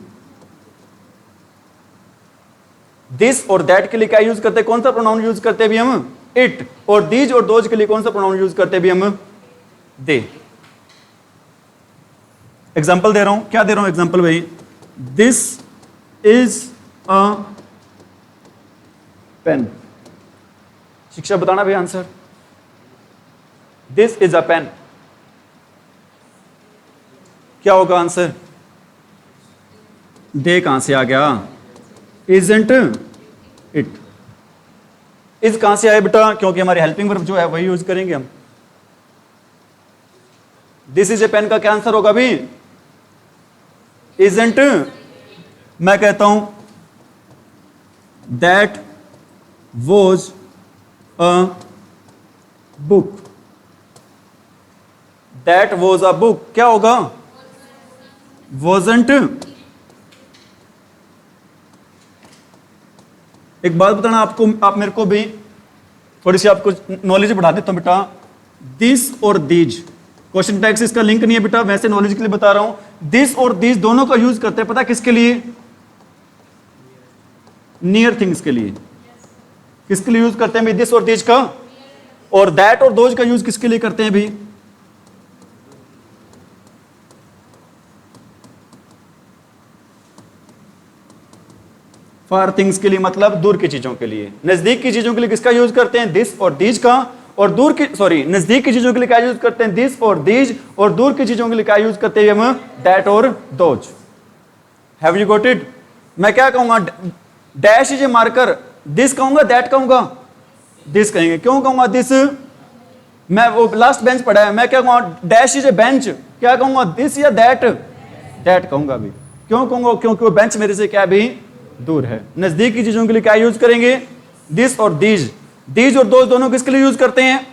दिस और दैट के लिए क्या यूज करते हैं? कौन सा प्रोनाउन यूज करते हैं भी हम? इट। और दीज और दोज के लिए कौन सा प्रोनाउन यूज करते हैं भी हम? दे। एग्जाम्पल दे रहा हूं। क्या दे रहा हूं एग्जाम्पल भाई? This is a pen. Shiksha बताना भाई answer. This is a pen. क्या होगा आंसर? दे कहां से आ गया? Isn't it. इज कहां से आया बेटा? क्योंकि हमारे हेल्पिंग वर्ब जो है वही यूज करेंगे हम। दिस इज ए पेन का क्या आंसर होगा अभी? इजंट। मैं कहता हूं that was a book. That was a book क्या होगा? वॉजंट। एक बात बताना आपको, आप मेरे को भी थोड़ी सी आपको नॉलेज बढ़ा देता हूं बेटा। दिस और दीज, क्वेश्चन टैग से इसका लिंक नहीं है बेटा, वैसे नॉलेज के लिए बता रहा हूं। दिस और दीज दोनों का यूज करते हैं पता किसके लिए? नियर थिंग्स के लिए। किसके लिए यूज करते हैं भी दिस और दीज का? और दैट और दोज का यूज किसके लिए करते हैं भी? फार थिंग्स के लिए, मतलब दूर की चीजों के लिए। नजदीक की चीजों के लिए किसका यूज करते हैं? दिस और दीज का। और दूर की, सॉरी, नजदीक की चीजों के लिए क्या यूज करते हैं? दिस और दीज। और दूर की चीजों के लिए क्या यूज करते हैं हम? दैट और those. Have you got it? मैं क्या कहूंगा? Dash is a marker. This कहूंगा, दैट कहूंगा? दिस कहेंगे। क्यों कहूंगा दिस? मैं वो लास्ट बेंच पढ़ा है। मैं क्या कहूंगा? Dash is a bench. क्या कहूंगा? दिस या दैट? दैट कहूंगा भी। क्यों कहूंगा? क्योंकि वो बेंच मेरे से क्या भी दूर है। नजदीक की चीजों के लिए क्या यूज करेंगे? दिस और दीज। दीज और दोज दोनों किसके लिए यूज करते हैं?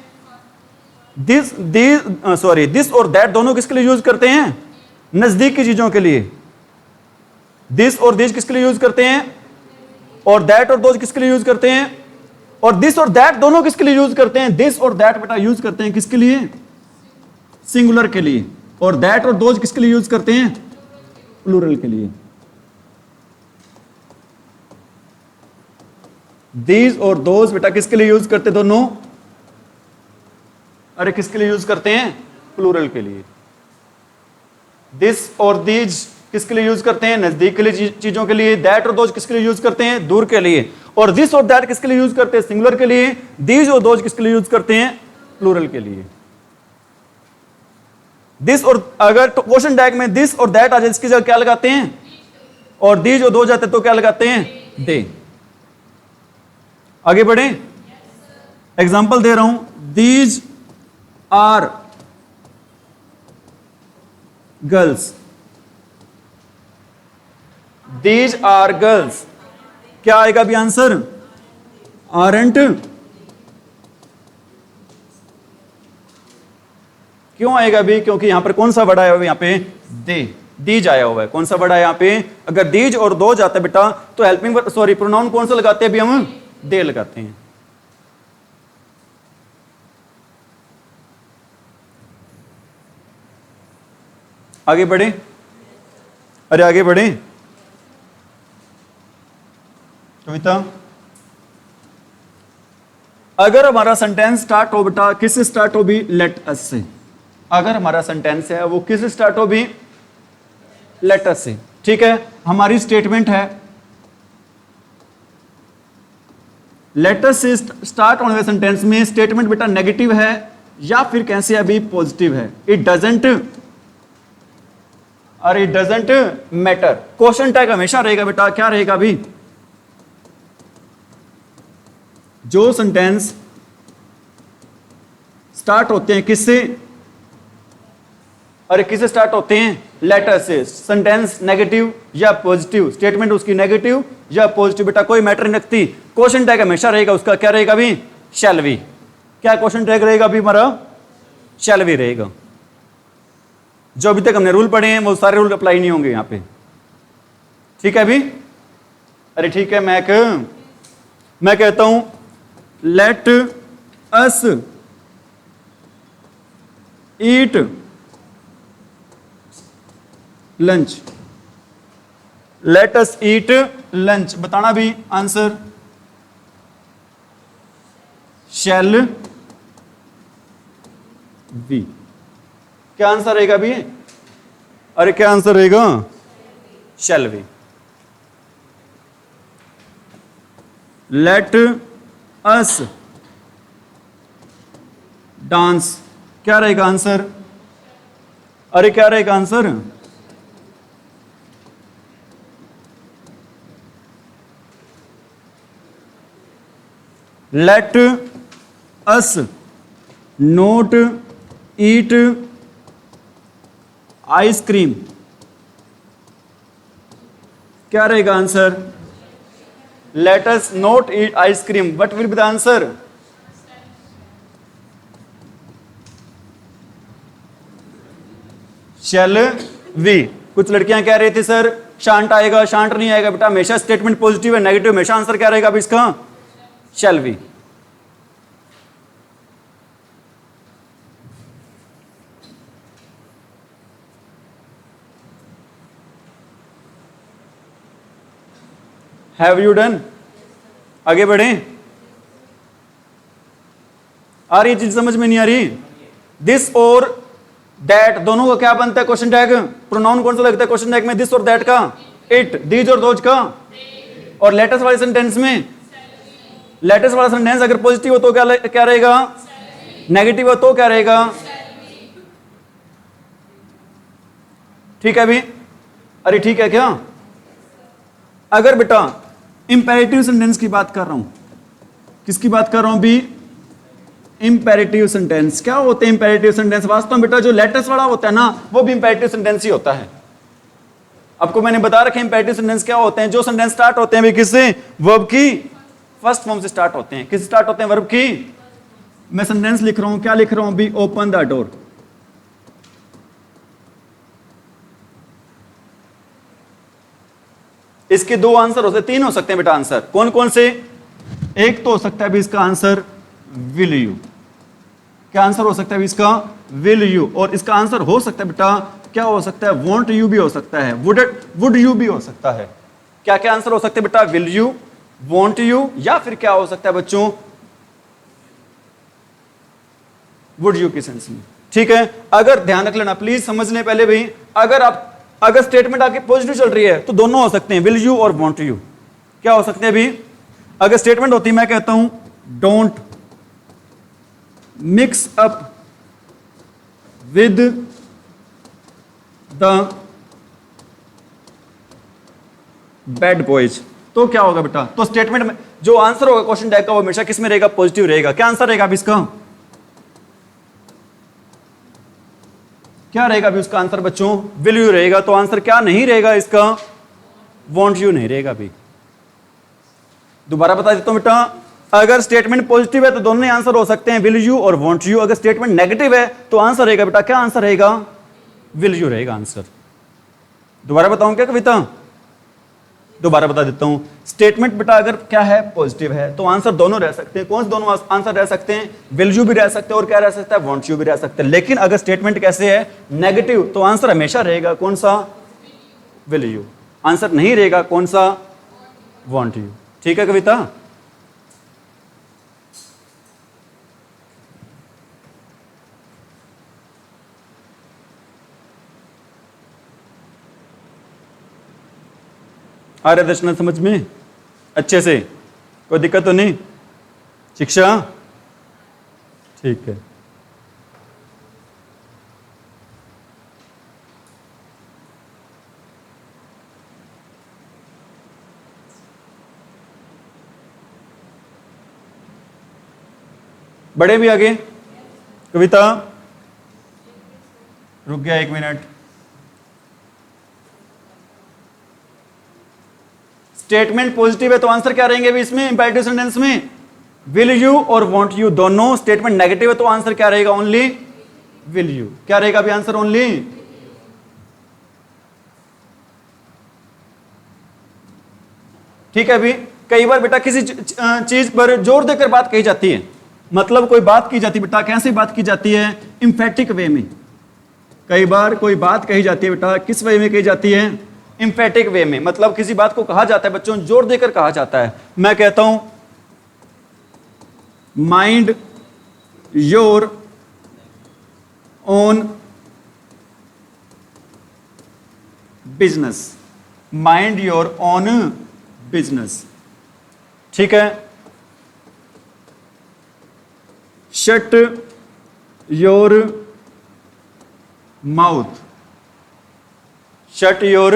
दिस और दैट दोनों किसके लिए यूज करते हैं? नजदीक की चीजों के लिए। दिस और दीज किसके लिए यूज करते हैं? और दैट और दोज किसके लिए यूज करते हैं? और दिस और दैट दोनों किसके लिए यूज करते हैं? दिस और दैट बेटा यूज करते हैं किसके लिए? सिंगुलर के लिए। और दैट और दोज किसके लिए यूज करते हैं? प्लूरल के लिए। दीज और दोज बेटा किसके लिए यूज करते दोनों? अरे किसके लिए यूज करते हैं? प्लूरल के लिए। दिस और दीज किसके लिए यूज करते हैं? नजदीक के लिए चीजों के लिए। दैट और दोज किसके लिए यूज करते हैं? दूर के लिए। और दिस और दैट किसके लिए यूज करते हैं? सिंगुलर के लिए। दीज और दोज किसके लिए यूज करते हैं? प्लूरल के लिए। दिस और अगर तो क्वेश्चन टैग में दिस और दैट आ जाए इसकी जगह क्या लगाते हैं, और दी जो दो जाते तो क्या लगाते हैं, दे। आगे बढ़े, एग्जाम्पल दे रहा हूं, these are girls, these are girls, क्या आएगा भी आंसर, आरंट। क्यों आएगा भी, क्योंकि यहां पर कौन सा वर्ड आया हुआ है, यहां पे दे, दीज आया हुआ है। कौन सा वर्ड आया यहां पे, अगर दीज और दो जाता बेटा तो हेल्पिंग सॉरी प्रोनाउन कौन सा लगाते हैं अभी हम, दे लगाते हैं। आगे बढ़े, अरे आगे बढ़े कविता। अगर हमारा सेंटेंस स्टार्ट हो बेटा किससे स्टार्ट हो भी, लेट अस से। अगर हमारा सेंटेंस है वो किससे स्टार्ट हो भी, लेट अस से। ठीक है, हमारी स्टेटमेंट है लेट अस से स्टार्ट होने वाले सेंटेंस में स्टेटमेंट बेटा नेगेटिव है या फिर कैसे अभी पॉजिटिव है, इट डजंट, और it doesn't matter. Question tag हमेशा रहेगा बेटा, क्या रहेगा अभी, जो सेंटेंस स्टार्ट होते हैं किससे, अरे किससे स्टार्ट होते हैं, लेटर से। सेंटेंस नेगेटिव या पॉजिटिव, स्टेटमेंट उसकी नेगेटिव या पॉजिटिव बेटा कोई मैटर नहीं रखती। क्वेश्चन टैग हमेशा रहेगा उसका क्या रहेगा भी, शैल वी। क्या क्वेश्चन टैग रहेगा अभी हमारा, शैल वी रहेगा। जो अभी तक हमने रूल पढ़े हैं वो सारे रूल अप्लाई नहीं होंगे यहां पे। ठीक है अभी, अरे ठीक है, मैं कहता हूं let us eat lunch, let us eat lunch, बताना भी आंसर, शैल बी। क्या आंसर रहेगा भी, अरे क्या आंसर रहेगा, shall be. Let us dance, क्या रहेगा आंसर, अरे क्या रहेगा answer, let us not eat ice cream, क्या रहेगा answer, let us not eat ice cream, what will be the answer, shall we. कुछ लड़कियां कह रही थी सर शांट आएगा, शांट नहीं आएगा बेटा, हमेशा स्टेटमेंट पॉजिटिव है नेगेटिव, हमेशा आंसर क्या रहेगा अभी इसका, shall we. Have you done, आगे बढ़े, आ रही चीज समझ में नहीं आ रही, दिस और दैट दोनों का क्या बनता है क्वेश्चन टैग, प्रोनाउन कौन सा लगता है क्वेश्चन टैग में, दिस और दैट का, इट, दीज और दोज का, और लेटेस्ट वाले सेंटेंस में, लेटेस्ट वाला सेंटेंस अगर पॉजिटिव हो तो क्या रहेगा, नेगेटिव हो तो क्या रहेगा, ठीक है अभी, अरे ठीक है क्या। अगर बेटा इंपेरेटिव सेंटेंस की बात कर रहा हूं, किसकी बात कर रहा हूं भी, इंपेरेटिव सेंटेंस। क्या होते हैं इंपेरेटिव सेंटेंस, वास्तव में बेटा जो लेटेस्ट वाला होता है ना वो भी इंपेरेटिव सेंटेंस ही होता है। आपको मैंने बता रखा है इंपेरेटिव सेंटेंस क्या होते हैं, जो सेंटेंस स्टार्ट होते हैं भी किससे, वर्ब की फर्स्ट फॉर्म से स्टार्ट होते हैं, किससे स्टार्ट होते हैं, वर्ब की। मैं सेंटेंस लिख रहा हूं, क्या लिख रहा हूं भी, ओपन द डोर, इसके दो आंसर हो सकते, तीन हो सकते हैं बेटा आंसर, कौन कौन से, एक तो हो सकता है भी इसका आंसर विल यू, क्या आंसर हो सकता है इसका, विल यू, और इसका आंसर हो सकता है बेटा क्या हो सकता है, वॉन्ट यू भी हो सकता है, वुड यू भी हो सकता है। क्या क्या आंसर हो सकते हैं बेटा, विल यू, वॉन्ट यू, या फिर क्या हो सकता है बच्चों, वुड यू के सेंस में। ठीक है, अगर ध्यान रख लेना प्लीज, समझने पहले भी, अगर स्टेटमेंट आपकी पॉजिटिव चल रही है तो दोनों हो सकते हैं, विल यू और वॉन्ट यू। क्या हो सकते हैं भी, अगर स्टेटमेंट होती है मैं कहता हूं don't mix up with the bad boys. तो क्या होगा बेटा, तो स्टेटमेंट में जो आंसर होगा क्वेश्चन टैग का वो हमेशा किस में रहेगा, पॉजिटिव रहेगा। क्या आंसर रहेगा अभी इसका, क्या रहेगा अभी उसका आंसर बच्चों, विल यू रहेगा। तो आंसर क्या नहीं रहेगा इसका, वॉन्ट यू नहीं रहेगा। अभी दोबारा बता देता हूं बेटा, अगर स्टेटमेंट पॉजिटिव है तो दोनों ही आंसर हो सकते हैं, विल यू और वॉन्ट यू। अगर स्टेटमेंट नेगेटिव है तो आंसर रहेगा बेटा, क्या आंसर रहेगा, विल यू रहेगा आंसर। दोबारा बताऊं क्या कविता, दोबारा बता देता हूं। स्टेटमेंट बेटा अगर क्या है, पॉजिटिव है, तो आंसर दोनों रह सकते हैं। कौन से दोनों आंसर रह सकते हैं, विल यू भी रह सकते हैं और क्या रह सकता है, वॉन्ट यू भी रह सकते हैं। लेकिन अगर स्टेटमेंट कैसे है, नेगेटिव, तो आंसर हमेशा रहेगा कौन सा, विल यू। आंसर नहीं रहेगा कौन सा, वॉन्ट यू। ठीक है कविता, आ रहा दर्शन समझ में अच्छे से, कोई दिक्कत तो नहीं, शिक्षा ठीक है। बड़े भी आगे, कविता रुक गया 1 मिनट। स्टेटमेंट पॉजिटिव है तो आंसर क्या रहेंगे अभी इसमें, इंपेरेटिव सेंटेंस में, विल यू और वांट यू दोनों। स्टेटमेंट नेगेटिव है तो आंसर क्या रहेगा, ओनली विल यू। क्या रहेगा अभी आंसर, ओनली। ठीक है। अभी कई बार बेटा किसी चीज पर जोर देकर बात कही जाती है, मतलब कोई बात की जाती है बेटा, कैसे बात की जाती है, इंफेटिक वे में। कई बार कोई बात कही जाती है बेटा, किस वे में कही जाती है, इंफेटिक वे में। मतलब किसी बात को कहा जाता है बच्चों, जोर देकर कहा जाता है। मैं कहता हूं mind your own business, mind your own business. ठीक है। Shut your mouth, shut your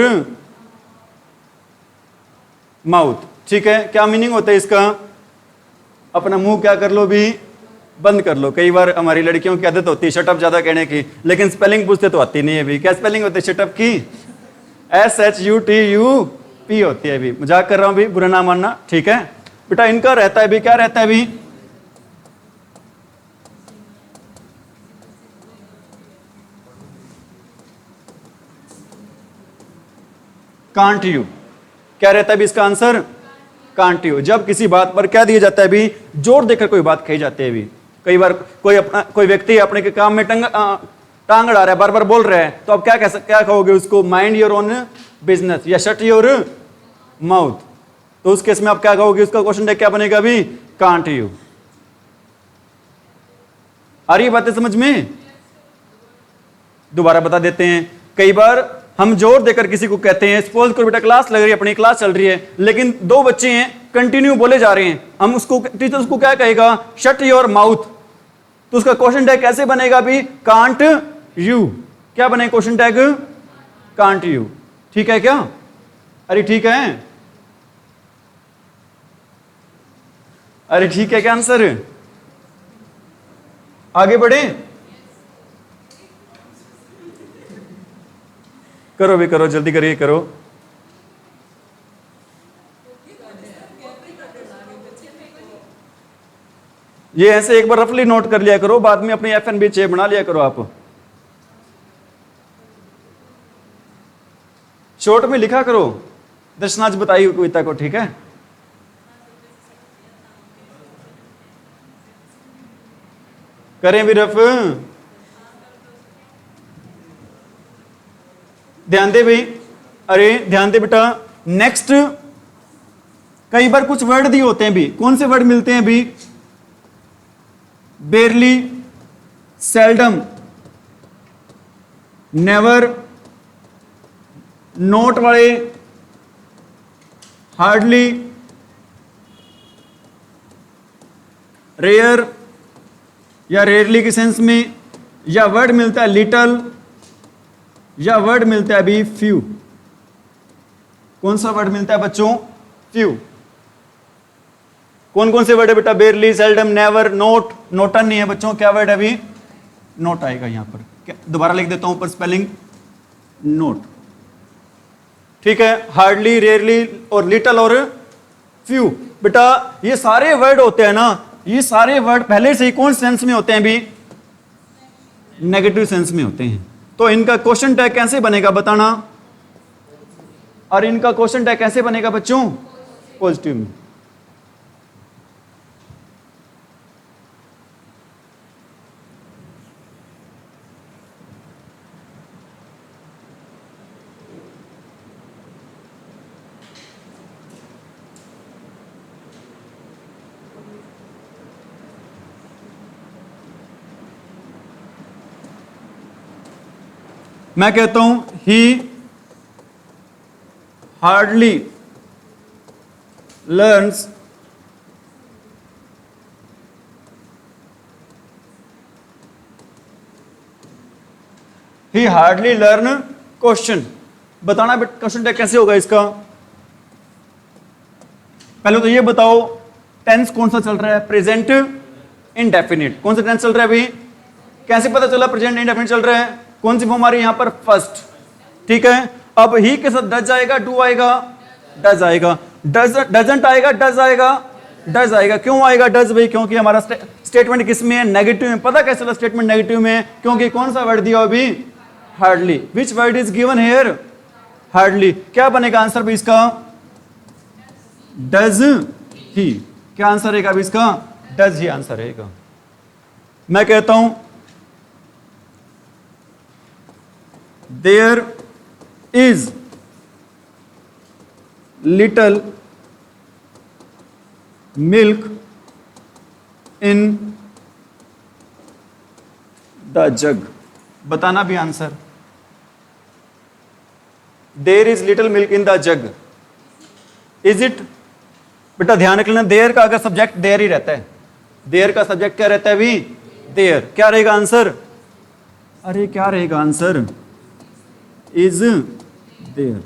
mouth. ठीक है। क्या मीनिंग होता है इसका, अपना मुंह क्या कर लो भी, बंद कर लो। कई बार हमारी लड़कियों की आदत होती है शटअप ज्यादा कहने की, लेकिन स्पेलिंग पूछते तो आती नहीं है भी। क्या स्पेलिंग होती है शटअप की, SHUTUP होती है। भी मजाक कर रहा हूं भी, बुरा ना मानना। ठीक है बेटा, इनका रहता है भी, क्या रहता है भी, कांट यू। क्या रहता है भी इसका आंसर, कांट यू। जब किसी बात पर क्या दिया जाता है भी, जोर देकर कोई बात कही जाती है भी। कई बार कोई व्यक्ति अपने के काम में टांग अड़ा रहा है, बार बार बोल रहा है, तो अब क्या कहोगे उसको, माइंड योर ओन बिजनेस या शट योर माउथ। तो उस केस में आप क्या कहोगे, उसका क्वेश्चन टैग क्या बनेगा अभी, कांट यू। आ रही बातें समझ में, दोबारा बता देते हैं। कई बार हम जोर देकर किसी को कहते हैं, सपोज करो बेटा क्लास लग रही है, अपनी क्लास चल रही है, लेकिन 2 बच्चे हैं कंटिन्यू बोले जा रहे हैं, हम उसको, टीचर उसको क्या कहेगा, शट योर माउथ। तो उसका क्वेश्चन टैग कैसे बनेगा अभी, कांट यू। क्या बने क्वेश्चन टैग, कांट यू। ठीक है क्या, अरे ठीक है, अरे ठीक है क्या आंसर, आगे बढ़े, करो भी करो, जल्दी करिए, करो। ये ऐसे एक बार रफली नोट कर लिया करो, बाद में अपनी FNB चेक बना लिया करो आप। शॉर्ट में लिखा करो, दर्शनाज बताइए कविता को। ठीक है, करें भी रफ, ध्यान दे भाई, अरे ध्यान दे बेटा। नेक्स्ट, कई बार कुछ वर्ड दिए होते हैं भी, कौन से वर्ड मिलते हैं भी, बेरली, सेल्डम, नेवर, नोट वाले, हार्डली, रेयर, या रेयरली के सेंस में, या वर्ड मिलता है लिटल, या वर्ड मिलता है अभी फ्यू। कौन सा वर्ड मिलता है बच्चों? फ्यू। कौन कौन से वर्ड है बेटा? Barely, seldom, never, not. नोटन नहीं है बच्चों, क्या वर्ड है अभी? नोट आएगा यहां पर। दोबारा लिख देता हूं ऊपर स्पेलिंग, नोट। ठीक है, हार्डली, रेयरली और लिटल और फ्यू। बेटा ये सारे वर्ड होते हैं ना, ये सारे वर्ड पहले से ही कौन सेंस में होते हैं अभी? नेगेटिव सेंस में होते हैं। तो इनका क्वेश्चन टैग कैसे बनेगा बताना? और इनका क्वेश्चन टैग कैसे बनेगा बच्चों? पॉजिटिव में। मैं कहता हूं ही हार्डली लर्न्स ही हार्डली लर्न क्वेश्चन। बताना क्वेश्चन टैग कैसे होगा इसका? पहले तो ये बताओ टेंस कौन सा चल रहा है? Present indefinite. कौन सा टेंस चल रहा है अभी? कैसे पता चला प्रेजेंट इंडेफिनिट चल रहा है? कौन सी फॉर्म आ रही है यहां पर? फर्स्ट। ठीक है, अब ही के साथ डज आएगा, डू आएगा, डज आएगा, डजंट आएगा, डज आएगा, डज आएगा। क्यों आएगा डज भाई? क्योंकि हमारा स्टेटमेंट किस में है? नेगेटिव में। पता कैसे चला स्टेटमेंट नेगेटिव में है? क्योंकि कौन सा वर्ड दिया अभी? Hardly. Which word is given here? Hardly. क्या बनेगा आंसर भी इसका? Does he. क्या आंसर रहेगा अभी इसका? डज ही आंसर रहेगा। मैं कहता हूं there is little milk in the jug. बताना भी answer. There is little milk in the jug. Is it? बेटा ध्यान रख लेना, देयर का अगर सब्जेक्ट देयर ही रहता है, देयर का सब्जेक्ट क्या रहता है अभी? देयर। क्या रहेगा आंसर? अरे क्या रहेगा आंसर? Is there.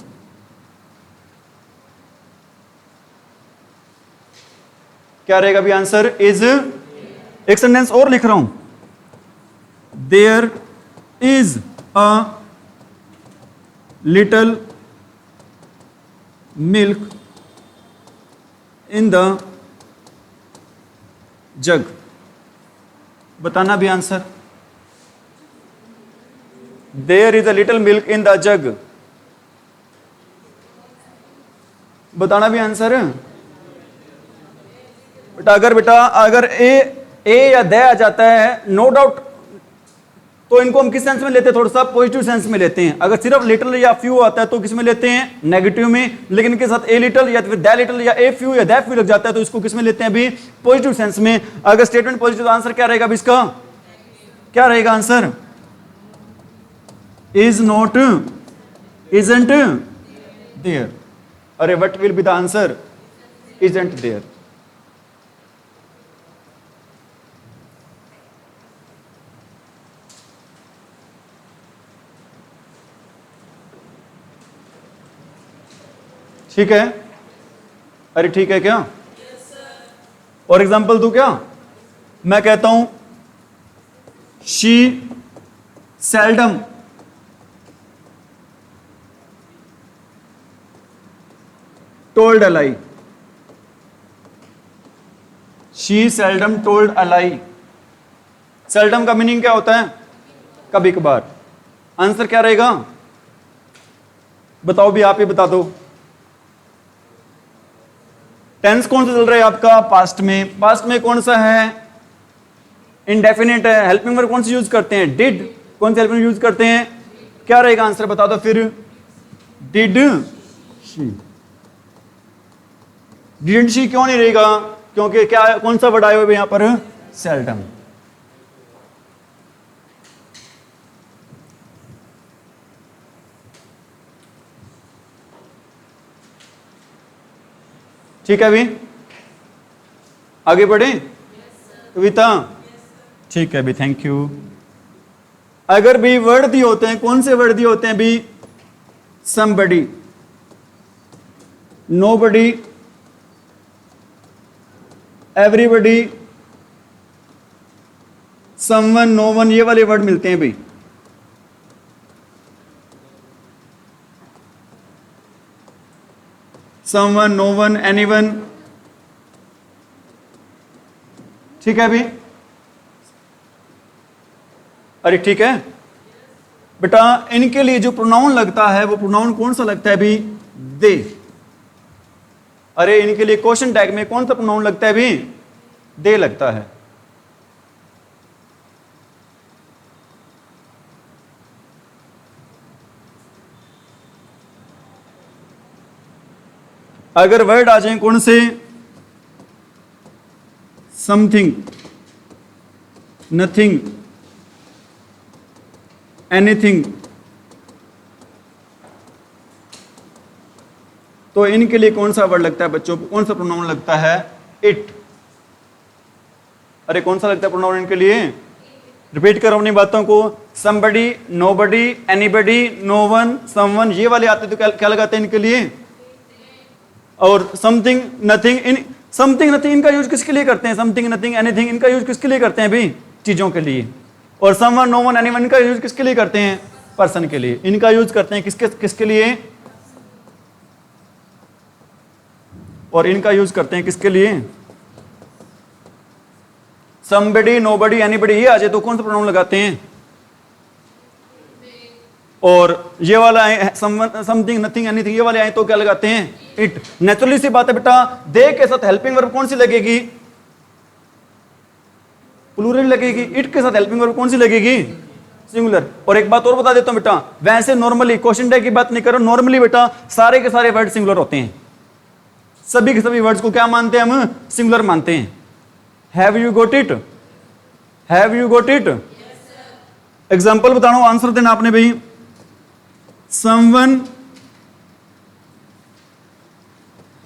क्या रहेगा भी आंसर? इज। एक सेंटेंस और लिख रहा हूं, there is a little milk in the jug. बताना भी answer. There is a little milk in the jug. बताना भी आंसर। बेटा अगर ए या दे आ जाता है, नो डाउट, तो इनको हम किस सेंस में लेते हैं? थोड़ा सा पॉजिटिव सेंस में लेते हैं। अगर सिर्फ लिटिल या फ्यू आता है तो किस में लेते हैं? नेगेटिव में। लेकिन इनके साथ ए लिटिल या फिर द लिटिल या ए फ्यू या दैट फ्यू लग जाता है तो इसको किस में लेते हैं अभी? पॉजिटिव सेंस में। अगर स्टेटमेंट पॉजिटिव, आंसर क्या रहेगा अभी इसका? क्या रहेगा answer? Is not, isn't there. अरे what will be the answer? Isn't there. ठीक है? अरे ठीक है क्या? और एग्जांपल दूं क्या? मैं कहता हूं she seldom told a lie. She seldom told a lie. Seldom का मीनिंग क्या होता है? कभी कभार। आंसर क्या रहेगा? बताओ भी, आप ही बता दो। टेंस कौन सा चल रहा है आपका? पास्ट में। पास्ट में कौन सा है? इंडेफिनिट है। हेल्पिंग वर्ब कौन सी यूज करते हैं? डिड। कौन सी हेल्पिंग यूज करते हैं? क्या रहेगा आंसर? बता दो फिर। Did she. डिडंट शी क्यों नहीं रहेगा? क्योंकि क्या, कौन सा वर्ड आया हुआ है यहां पर? सेल्डम। ठीक है अभी आगे बढ़े? कविता ठीक है भी, थैंक यू। अगर भी वर्ड दिए होते हैं, कौन से वर्ड दिए होते हैं भी? somebody, nobody, everybody, someone, no one, ये वाले वर्ड मिलते हैं भाई। someone, no one, anyone, ठीक है भाई। अरे ठीक है बेटा, इनके लिए जो प्रोनाउन लगता है वो प्रोनाउन कौन सा लगता है भी? दे। अरे इनके लिए क्वेश्चन टैग में कौन सा प्रोनाउन लगता है भी? दे लगता है। अगर वर्ड आ जाए कौन से? समथिंग, नथिंग, एनीथिंग, तो इनके लिए कौन सा वर्ड लगता है बच्चों? कौन सा प्रोनाउन लगता है? इट। अरे कौन सा लगता है प्रोनाउन इनके लिए? रिपीट करो अपनी बातों को। somebody, nobody, anybody, no one, someone, ये वाले आते तो क्या लगाते हैं इनके लिए? और something, nothing, in something nothing इनका यूज किसके लिए करते हैं? समथिंग नथिंग एनीथिंग इनका यूज किसके लिए करते हैं भाई? चीजों के लिए। और समवन, नो वन, एनीवन इनका यूज किसके लिए करते हैं? पर्सन के लिए। इनका यूज करते हैं किसके लिए? और इनका यूज करते हैं किसके लिए? somebody, nobody, anybody, ये आ जाए तो कौन सा प्रोनाउन लगाते हैं? और ये वाला है समथिंग नथिंग एनीथिंग, ये वाले आए तो क्या लगाते हैं? इट। नेचुरली सी बात है बेटा, दे के साथ हेल्पिंग वर्ब कौन सी लगेगी? प्लूरल लगेगी। इट के साथ हेल्पिंग वर्ब कौन सी लगेगी? सिंगुलर। और एक बात और बता देता हूं बेटा, वैसे नॉर्मली क्वेश्चन टैग की बात नहीं करो, नॉर्मली बेटा सारे के सारे वर्ड सिंगुलर होते हैं। सभी के सभी वर्ड्स को क्या मानते हैं हम? सिंगुलर मानते हैं। Have you got it? Have you got it? Example बताओ, आंसर देना आपने भाई। someone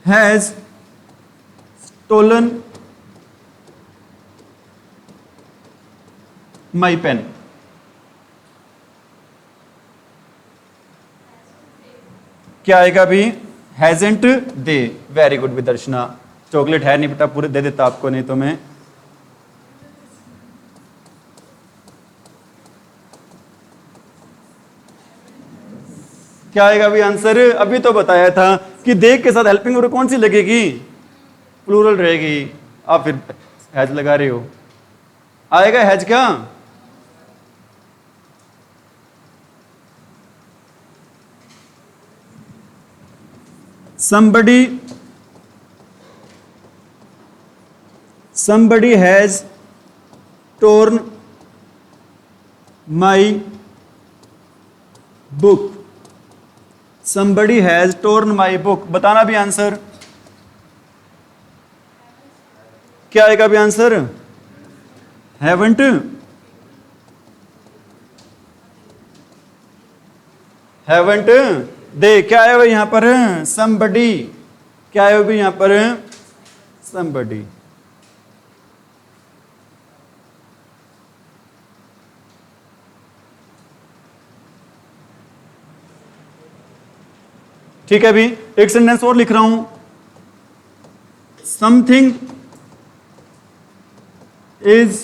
has stolen my pen. क्या आएगा भी? Hasn't they. Very good Vidarshana. Chocolate है नहीं बेटा, पूरे दे देता आपको, नहीं तो मैं। क्या आएगा भी आंसर? अभी तो बताया था कि दे के साथ हेल्पिंग वर्ब कौन सी लगेगी? प्लूरल रहेगी। आप फिर हैज लगा रहे हो। आएगा हैज क्या? somebody has torn my book. somebody has torn my book, बताना भी आंसर। क्या आएगा भी आंसर? haven't। haven't they। क्या आया भाई यहां पर? somebody। क्या आया भाई यहां पर? somebody। ठीक है भी। एक सेंटेंस और लिख रहा हूं। Something is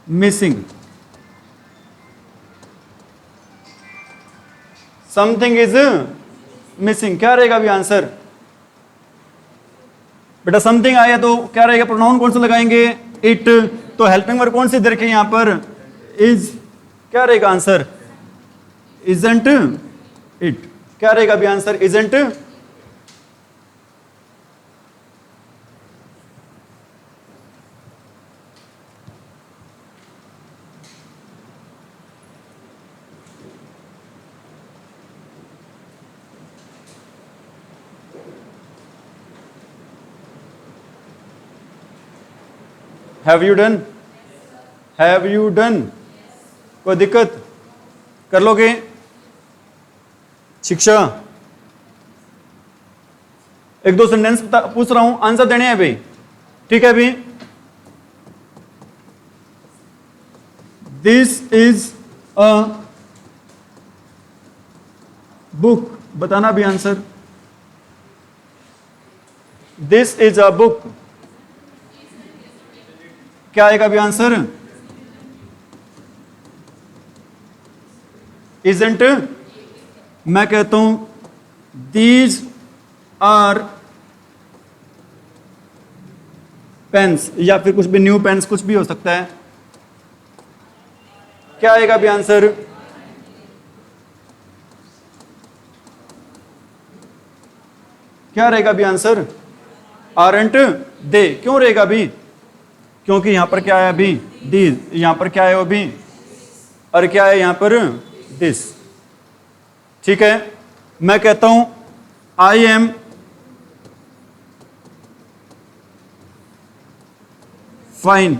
missing. Something is missing, क्या रहेगा भी आंसर? बेटा समथिंग आया तो क्या रहेगा? प्रोनाउन कौन सा लगाएंगे? इट। तो हेल्पिंग वर्ब कौन सी दे रखी है यहां पर? इज। क्या रहेगा आंसर? Isn't it. क्या रहेगा भी answer? Isn't. Have you done? Have you done? कोई दिक्कत? कर लोगे? शिक्षा। एक दो सेंटेंस पूछ रहा हूं, आंसर देने हैं भाई। ठीक है भाई। दिस इज अ बुक, बताना भी answer. This is a book, क्या आएगा भी आंसर? इजंट। मैं कहता हूं दीज आर पेन्स, या फिर कुछ भी, न्यू पेन्स, कुछ भी हो सकता है। क्या आएगा भी आंसर? क्या रहेगा भी आंसर? Aren't they. क्यों रहेगा भी? क्योंकि यहां पर क्या है अभी? दीज। यहां पर क्या है अभी? और क्या है यहां पर? दिस। ठीक है, मैं कहता हूं आई एम फाइन।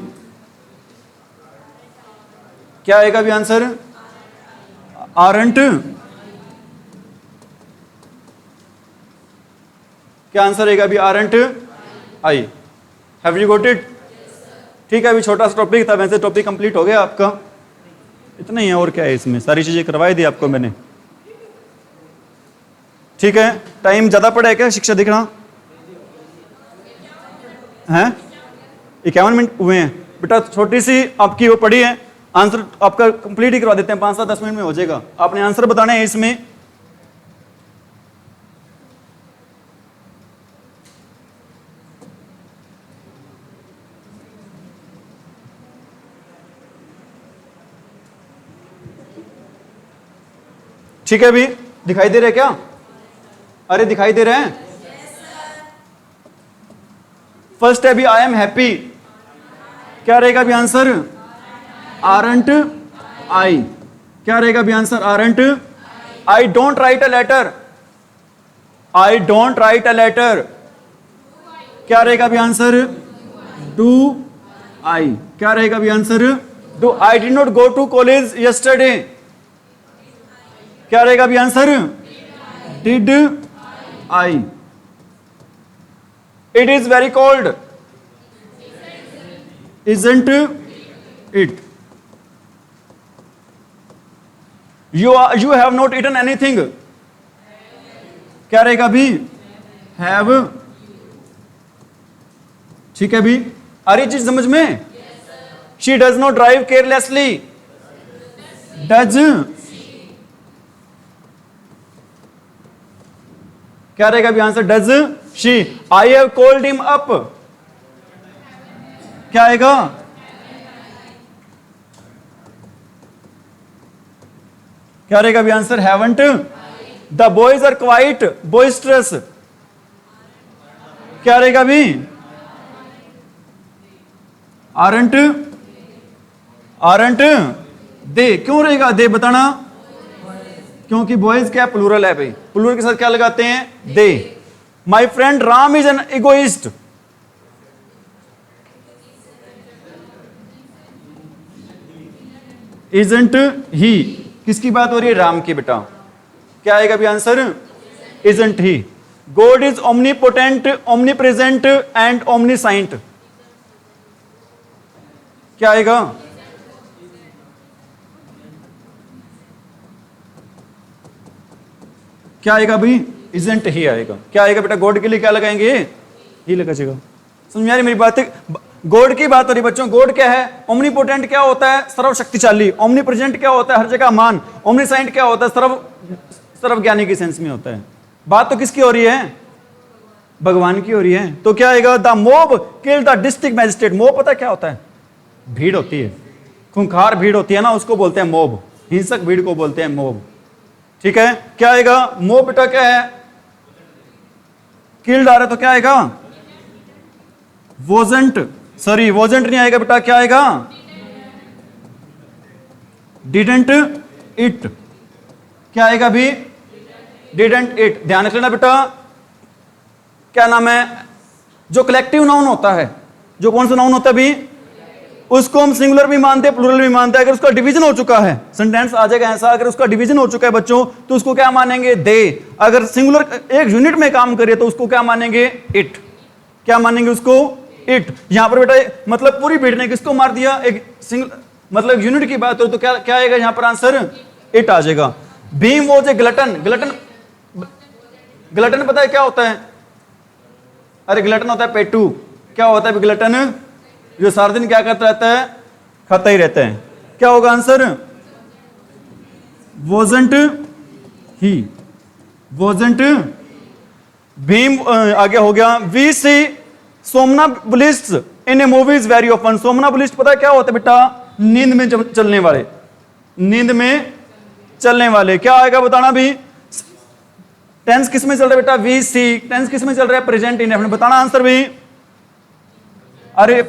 क्या आएगा भी आंसर? आरंट। क्या आंसर आएगा अभी? Aren't I. Have you got it? ठीक है, अभी छोटा सा टॉपिक था, वैसे टॉपिक कंप्लीट हो गया आपका। इतना ही है, और क्या है इसमें, सारी चीजें करवाई दी आपको मैंने। ठीक है, टाइम ज्यादा पड़ा है क्या शिक्षा दिखना है? 51 मिनट हुए हैं बेटा, छोटी सी आपकी वो पड़ी है, आंसर आपका कंप्लीट ही करवा देते हैं, 5-7-10 मिनट में हो जाएगा। आपने आंसर बताना है इसमें। ठीक है, अभी दिखाई दे रहे क्या? अरे दिखाई दे रहे हैं? फर्स्ट है अभी आई एम हैप्पी, क्या रहेगा अभी आंसर? आरंट आई। क्या रहेगा अभी answer? Aren't I. Don't write a letter, I don't write a letter, क्या रहेगा अभी आंसर? Do I. क्या रहेगा अभी answer? Do I. Did not go to college yesterday, क्या रहेगा अभी answer? Did I. It is very cold, isn't it. You have not eaten anything, क्या रहेगा अभी? हैव। ठीक है, अभी आ रही चीज समझ में? She does not drive carelessly, does. क्या रहेगा अभी answer? Does she. I have called him up, क्या आएगा? क्या रहेगा अभी answer? Haven't. The boys are quite boisterous, क्या रहेगा अभी? आरंट। Aren't they. क्यों रहेगा दे, बताना? क्योंकि बॉयज क्या प्लूरल है भाई, प्लूरल के साथ क्या लगाते हैं? They. My friend Ram is an egoist, isn't he. किसकी बात हो रही है? राम की बेटा। क्या आएगा अभी answer? Isn't he. God is omnipotent, omnipresent and ओमनीसाइंट, क्या आएगा? क्या आएगा अभी? इजंट ही आएगा। क्या आएगा बेटा? गॉड के लिए क्या लगाएंगे? ही लगा जाएगा। समझ में आ रही मेरी बात? गॉड की बात हो रही बच्चों। गॉड क्या है? ओमनीपोटेंट क्या होता है? सर्वशक्तिशाली। ओमनीप्रेजेंट क्या होता है? हर जगह मान। ओमनीसाइंट क्या होता है? सर्वज्ञानी की सेंस में होता है। बात तो किसकी हो रही है? भगवान की हो रही है। तो क्या आएगा? The mob kill the district magistrate. Mob पता क्या होता है? भीड़ होती है, खूंखार भीड़ होती है ना, उसको बोलते हैं मोब। हिंसक भीड़ को बोलते हैं मोब। ठीक है, क्या आएगा? मोब बेटा क्या है? किल्ड आ रहा है, तो क्या आएगा? वोजेंट। सॉरी, वोजेंट नहीं आएगा बेटा, क्या आएगा? Didn't it. क्या आएगा अभी? Didn't it. ध्यान रख लेना बेटा, क्या नाम है? जो कलेक्टिव नाउन होता है, जो कौन सा नाउन होता है अभी, उसको हम सिंगुलर भी मानते हैं, प्लूरल भी मानते हैं। अगर उसका डिवीजन हो चुका है, सेंटेंस आ जाएगा ऐसा, अगर उसका डिवीजन हो चुका है बच्चों, तो उसको क्या मानेंगे? दे। अगर सिंगुलर एक यूनिट में काम करे तो उसको क्या मानेंगे? इट। क्या मानेंगे उसको? इट। यहां पर बेटा मतलब पूरी भीड़ ने किसको मार दिया? एक सिंगल मतलब यूनिट की बात हो तो क्या क्या आएगा यहां पर आंसर? इट आ जाएगा। Bhim was a glutton. Glutton, glutton पता है क्या होता है? अरे ग्लटन होता है पेटू। क्या होता है ग्लटन? जो सारा दिन क्या करता रहता है? खाता ही रहता है। क्या होगा answer? Wasn't he, wasn't. Bhim आगे हो गया। We see somnambulists in a movies very often. Somnambulist पता है क्या होता है बेटा? नींद में चलने वाले, नींद में चलने वाले। क्या आएगा बताना भी? टेंस किस में चल रहा है बेटा? We C. टेंस किस में चल रहा है? Present indefinite. बताना आंसर भी। अरे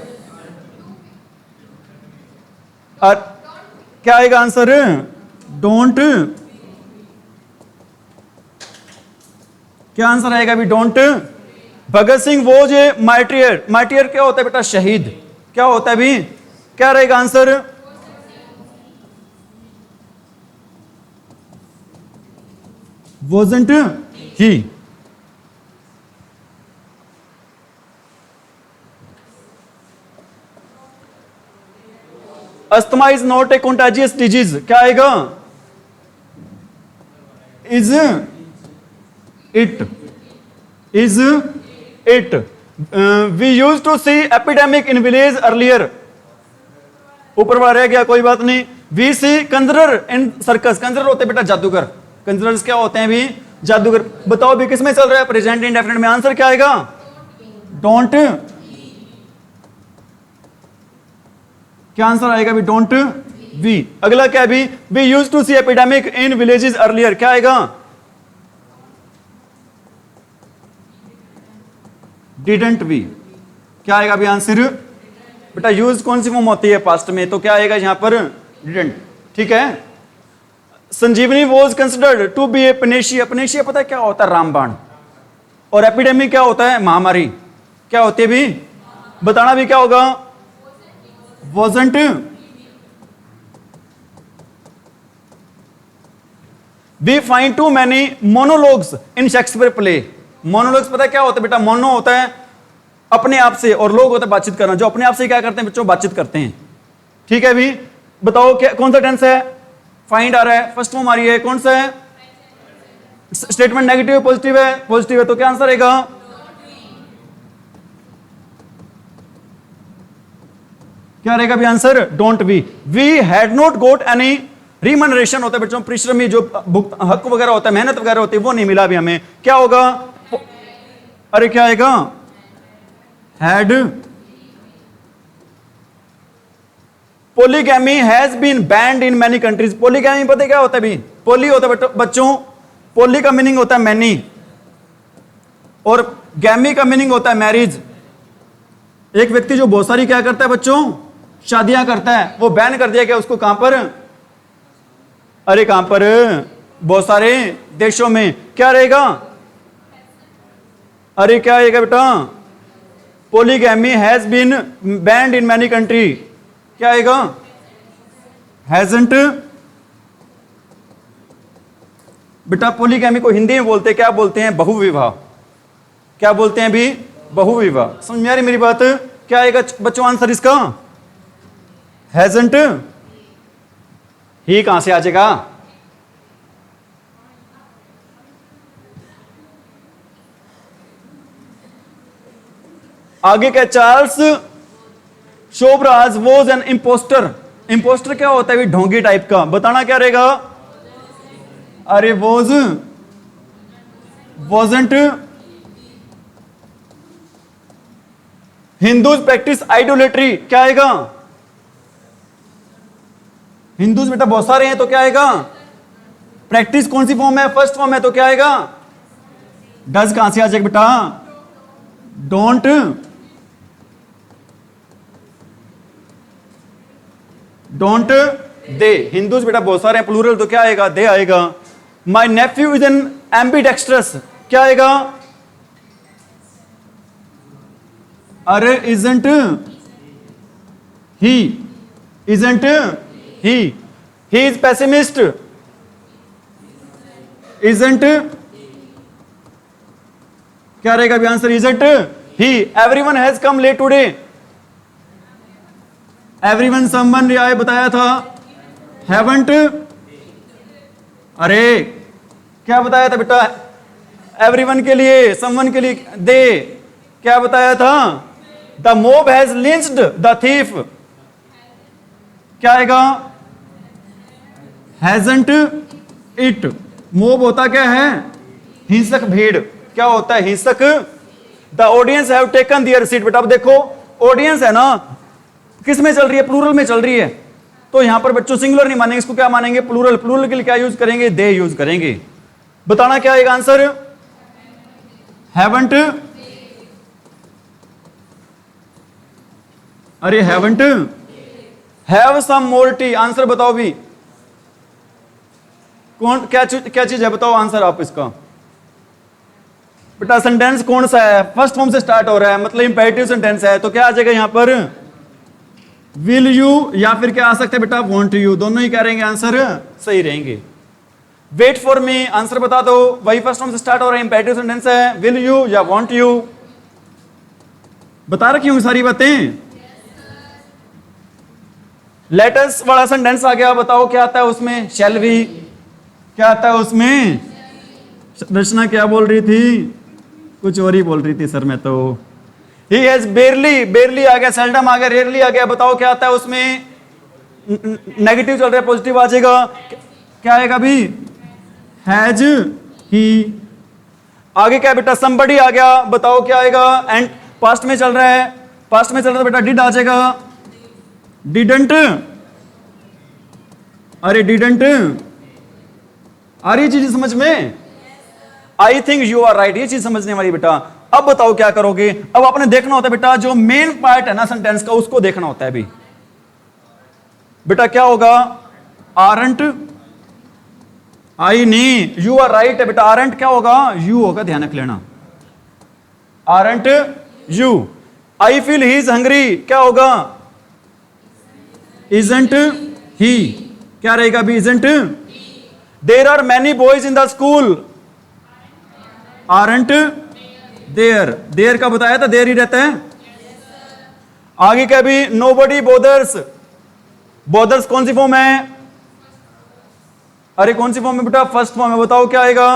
क्या आएगा आंसर? डोंट। क्या आंसर आएगा भी? Don't. Bhagat Singh was a martyr. Martyr क्या होता है बेटा? शहीद। क्या होता है भी? क्या रहेगा answer? Wasn't he. Asthma is not a contagious disease. क्या आएगा? Is it, is it. We use to see epidemic in village earlier. ऊपर वाला रह गया, कोई बात नहीं। We C कंजरर in circus. कंजरर होते हैं बेटा जादूगर। कंजरर्स क्या होते हैं भी? जादूगर। बताओ भी किस में चल रहा है? प्रेजेंट इंडेफिनिट में। आंसर क्या आएगा? डोंट। क्या आंसर आएगा भी? Don't we. अगला क्या है भी? We use to see epidemic in villages earlier. क्या आएगा? Didn't we. क्या आएगा भी आंसर? बेटा यूज कौन सी फॉर्म होती है पास्ट में? तो क्या आएगा यहां पर? डिडंट। ठीक है। Sanjeevani was considered to be a panacea. Panacea पता है क्या होता है? रामबाण। और एपिडेमिक क्या होता है? महामारी। क्या होती है भी? बताना भी। क्या होगा? Wasn't. We find too many monologues in Shakespeare play. Monologues पता है क्या होता है बेटा? मोनो होता है अपने आप से, और लोग होता है बातचीत करना। जो अपने आप से क्या करते हैं बच्चों? बातचीत करते हैं। ठीक है भी? बताओ क्या कौन सा टेंस है? फाइंड आ रहा है, फर्स्ट फॉर्म आ रही है। कौन सा है? स्टेटमेंट नेगेटिव है पॉजिटिव है? पॉजिटिव है। तो क्या आंसर रहेगा? क्या रहेगा भी answer? Don't we. We had not got any remuneration होता है बच्चों, परिश्रमी जो हक वगैरह होता है, मेहनत वगैरह होती है, वो नहीं मिला भी हमें। क्या होगा? अरे क्या आएगा? Had. Polygamy has been banned in many countries. Polygamy पता है क्या होता है भी? पोली होता है बच्चों, पोली का मीनिंग होता है मैनी, और गैमी का मीनिंग होता है मैरिज। एक व्यक्ति जो बहुत सारी क्या करता है बच्चों? शादियां करता है, वो बैन कर दिया गया उसको। कहां पर? अरे कहां पर? बहुत सारे देशों में। क्या रहेगा? अरे क्या आएगा बेटा? Polygamy has been banned in many country. क्या आएगा? हैजंट। बेटा पोलीगैमी को हिंदी में बोलते क्या बोलते हैं? बहुविवाह। क्या बोलते हैं भी? बहुविवाह। समझ में आ रही मेरी बात? क्या आएगा बच्चों आंसर इसका? Hasn't he. कहां से आ जाएगा? आगे क्या? Charles Sobhraj was an impostor. Impostor क्या होता है? ढोंगी टाइप का। बताना क्या रहेगा? अरे was, wasn't. Hindus practice idolatry. क्या आएगा? हिंदूज बेटा बहुत सारे हैं, तो क्या आएगा? प्रैक्टिस कौन सी फॉर्म है? फर्स्ट फॉर्म है, तो क्या आएगा? डज कहां से आ जाएगा बेटा? डोंट। Don't they. हिंदूज बेटा बहुत सारे हैं, प्लूरल, तो क्या आएगा? दे आएगा। My nephew is an ambidextrous. क्या आएगा? अरे isn't he, isn't he is pessimist. Isn't. क्या रहेगा भी answer? Isn't he. Everyone has come late today. Everyone, someone रियाय बताया था, हैवंट, अरे क्या बताया था बेटा, एवरीवन के लिए, समवन के लिए, दे, क्या बताया था, the mob has lynched the thief, क्या आएगा, हैजंट इट। मोब होता क्या है, हिंसक भीड़, क्या होता है, हिंसक। The audience have taken there seat, बेटा अब देखो ऑडियंस है ना, किस में चल रही है, प्लूरल में चल रही है, तो यहां पर बच्चों सिंगुलर नहीं मानेंगे, इसको क्या मानेंगे, प्लूरल। प्लूरल के लिए क्या यूज करेंगे, दे यूज करेंगे। बताना क्या आएगा आंसर, हैवंट, अरे haven't, have some more tea, answer बताओ भी, कौन क्या चीज है, बताओ आंसर आप इसका। बेटा सेंटेंस कौन सा है, फर्स्ट फॉर्म से स्टार्ट हो रहा है, मतलब इंपेरेटिव सेंटेंस है, तो क्या आ जाएगा यहां पर, विल यू, या फिर क्या आ सकता है बेटा, वॉन्ट यू, दोनों ही क्या रहेंगे आंसर सही रहेंगे। वेट फॉर मी, आंसर बता दो, वही फर्स्ट फॉर्म से स्टार्ट हो रहा है, इंपेरेटिव सेंटेंस है, विल यू या वॉन्ट यू, बता रखी हूं सारी बातें। लेटस वाला सेंटेंस आ गया, बताओ क्या आता है उसमें, शैल वी, क्या आता है उसमें, रचना क्या बोल रही थी, कुछ और ही बोल रही थी सर मैं तो। ही हैज बेरली, बेरली आ गया, सेल्डम आ गया, रेयरली आ गया, बताओ क्या आता है उसमें, नेगेटिव चल रहा है, पॉजिटिव आ जाएगा, क्या आएगा अभी, हैज ही। आगे क्या बेटा, समबडी आ गया, बताओ क्या आएगा, एंड पास्ट में चल रहा है, पास्ट में चल रहा है बेटा, डिड आ जाएगा, डिडंट, अरे डिडंट, आ रही चीज समझ में, I think you are right, ये चीज समझने वाली बेटा। अब बताओ क्या करोगे, अब आपने देखना होता है बेटा, जो मेन पार्ट है ना सेंटेंस का, उसको देखना होता है अभी बेटा, क्या होगा, आरंट, आई नहीं, यू आर राइट है बेटा, आरंट क्या होगा, यू होगा, ध्यान रख लेना, aren't you. I feel he is hungry, क्या होगा, इजंट ही, क्या रहेगा अभी, isn't. There are many boys in the school, aren't there, there का बताया था, देयर ही रहता है। आगे क्या भी, नोबडी बोदर्स, बोदर्स कौन सी फॉर्म है, अरे कौन सी फॉर्म में बेटा, फर्स्ट फॉर्म है, बताओ क्या आएगा,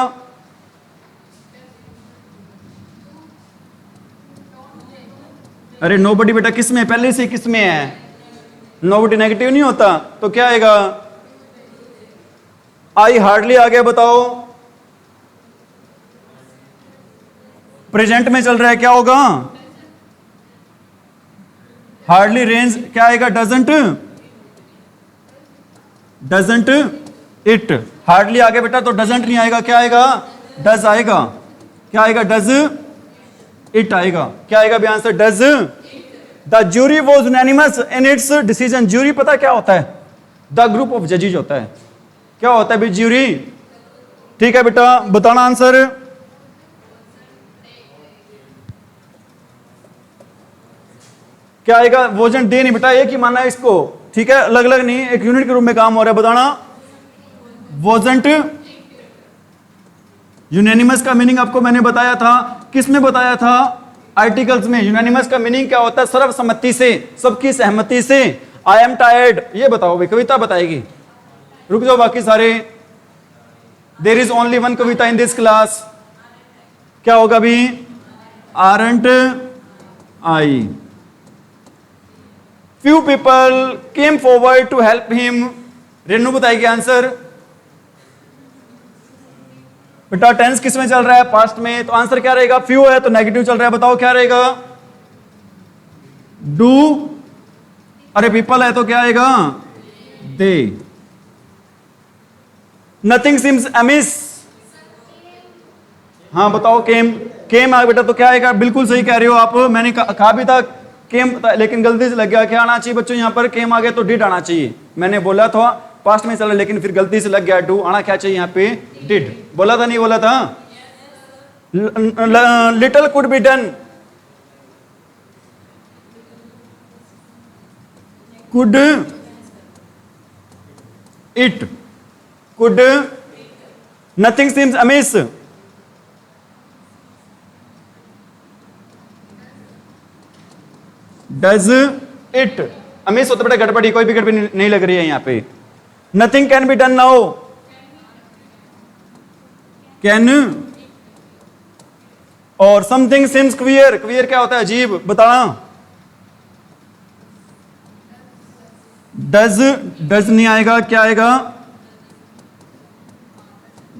अरे नोबडी बेटा किस में, पहले से किस में है, नोबडी नेगेटिव नहीं होता, तो क्या आएगा, आई हार्डली आ गया, बताओ प्रेजेंट में चल रहा है, क्या होगा, हार्डली रेंज, क्या आएगा, डजंट, डजंट इट। हार्डली आ गया बेटा, तो डजंट नहीं आएगा, क्या आएगा, डज आएगा, क्या आएगा, डज इट आएगा, क्या आएगा भी answer, does. The jury was unanimous in its decision, jury पता क्या होता है, द ग्रुप ऑफ जजेज होता है, क्या होता है भी ज्यूरी, ठीक है बेटा, बताना आंसर। क्या आएगा, वोजन डे नहीं बेटा, एक ही मानना है इसको, ठीक है, अलग अलग नहीं, एक यूनिट के रूप में काम हो रहा है, बताना। वोजेंट, यूनानिमस का मीनिंग आपको मैंने बताया था, किस में बताया था, आर्टिकल्स में। यूनानिमस का मीनिंग क्या होता है, सर्वसम्मति से, सबकी सहमति से। आई एम टायर्ड, ये बताओ भाई, कविता बताएगी, रुक जाओ बाकी सारे। There is only one Kavita in this class, क्या होगा भी, aren't I. Few people came forward to help him, Renu बताएगी आंसर। बेटा टेंस किस में चल रहा है, पास्ट में, तो आंसर क्या रहेगा, फ्यू है तो नेगेटिव चल रहा है, बताओ क्या रहेगा, डू, अरे पीपल है तो क्या आएगा, दे। नथिंग सीम्स अमिस, हाँ बताओ, केम, केम आ बेटा तो क्या आएगा, बिल्कुल सही कह रहे हो आप, मैंने कहा भी था केम, लेकिन गलती से लग गया, क्या आना चाहिए बच्चों, यहां पर केम आ गया तो डिड आना चाहिए, मैंने बोला था पास्ट में चला, लेकिन फिर गलती से लग गया, डू आना क्या चाहिए यहां पे, डिड, बोला था नहीं बोला था। Little could be done, could it, could, nothing seems amiss, does it, amiss होता बेटा गड़बड़ी, कोई भी गड़बड़ी नहीं लग रही है यहाँ पे। Nothing can be done now, can, और समथिंग सिम्स क्वियर, क्वियर क्या होता है अजीब, बताना। डज, डज नहीं आएगा, क्या आएगा,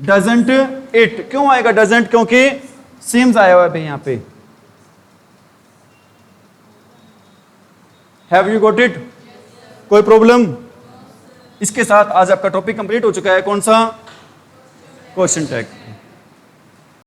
डजंट इट। क्यों आएगा डजंट, क्योंकि सिम्स आया हुआ है भाई यहां पे। हैव यू गॉट इट, कोई प्रॉब्लम? इसके साथ आज आपका टॉपिक कंप्लीट हो चुका है। कौन सा? Question tag.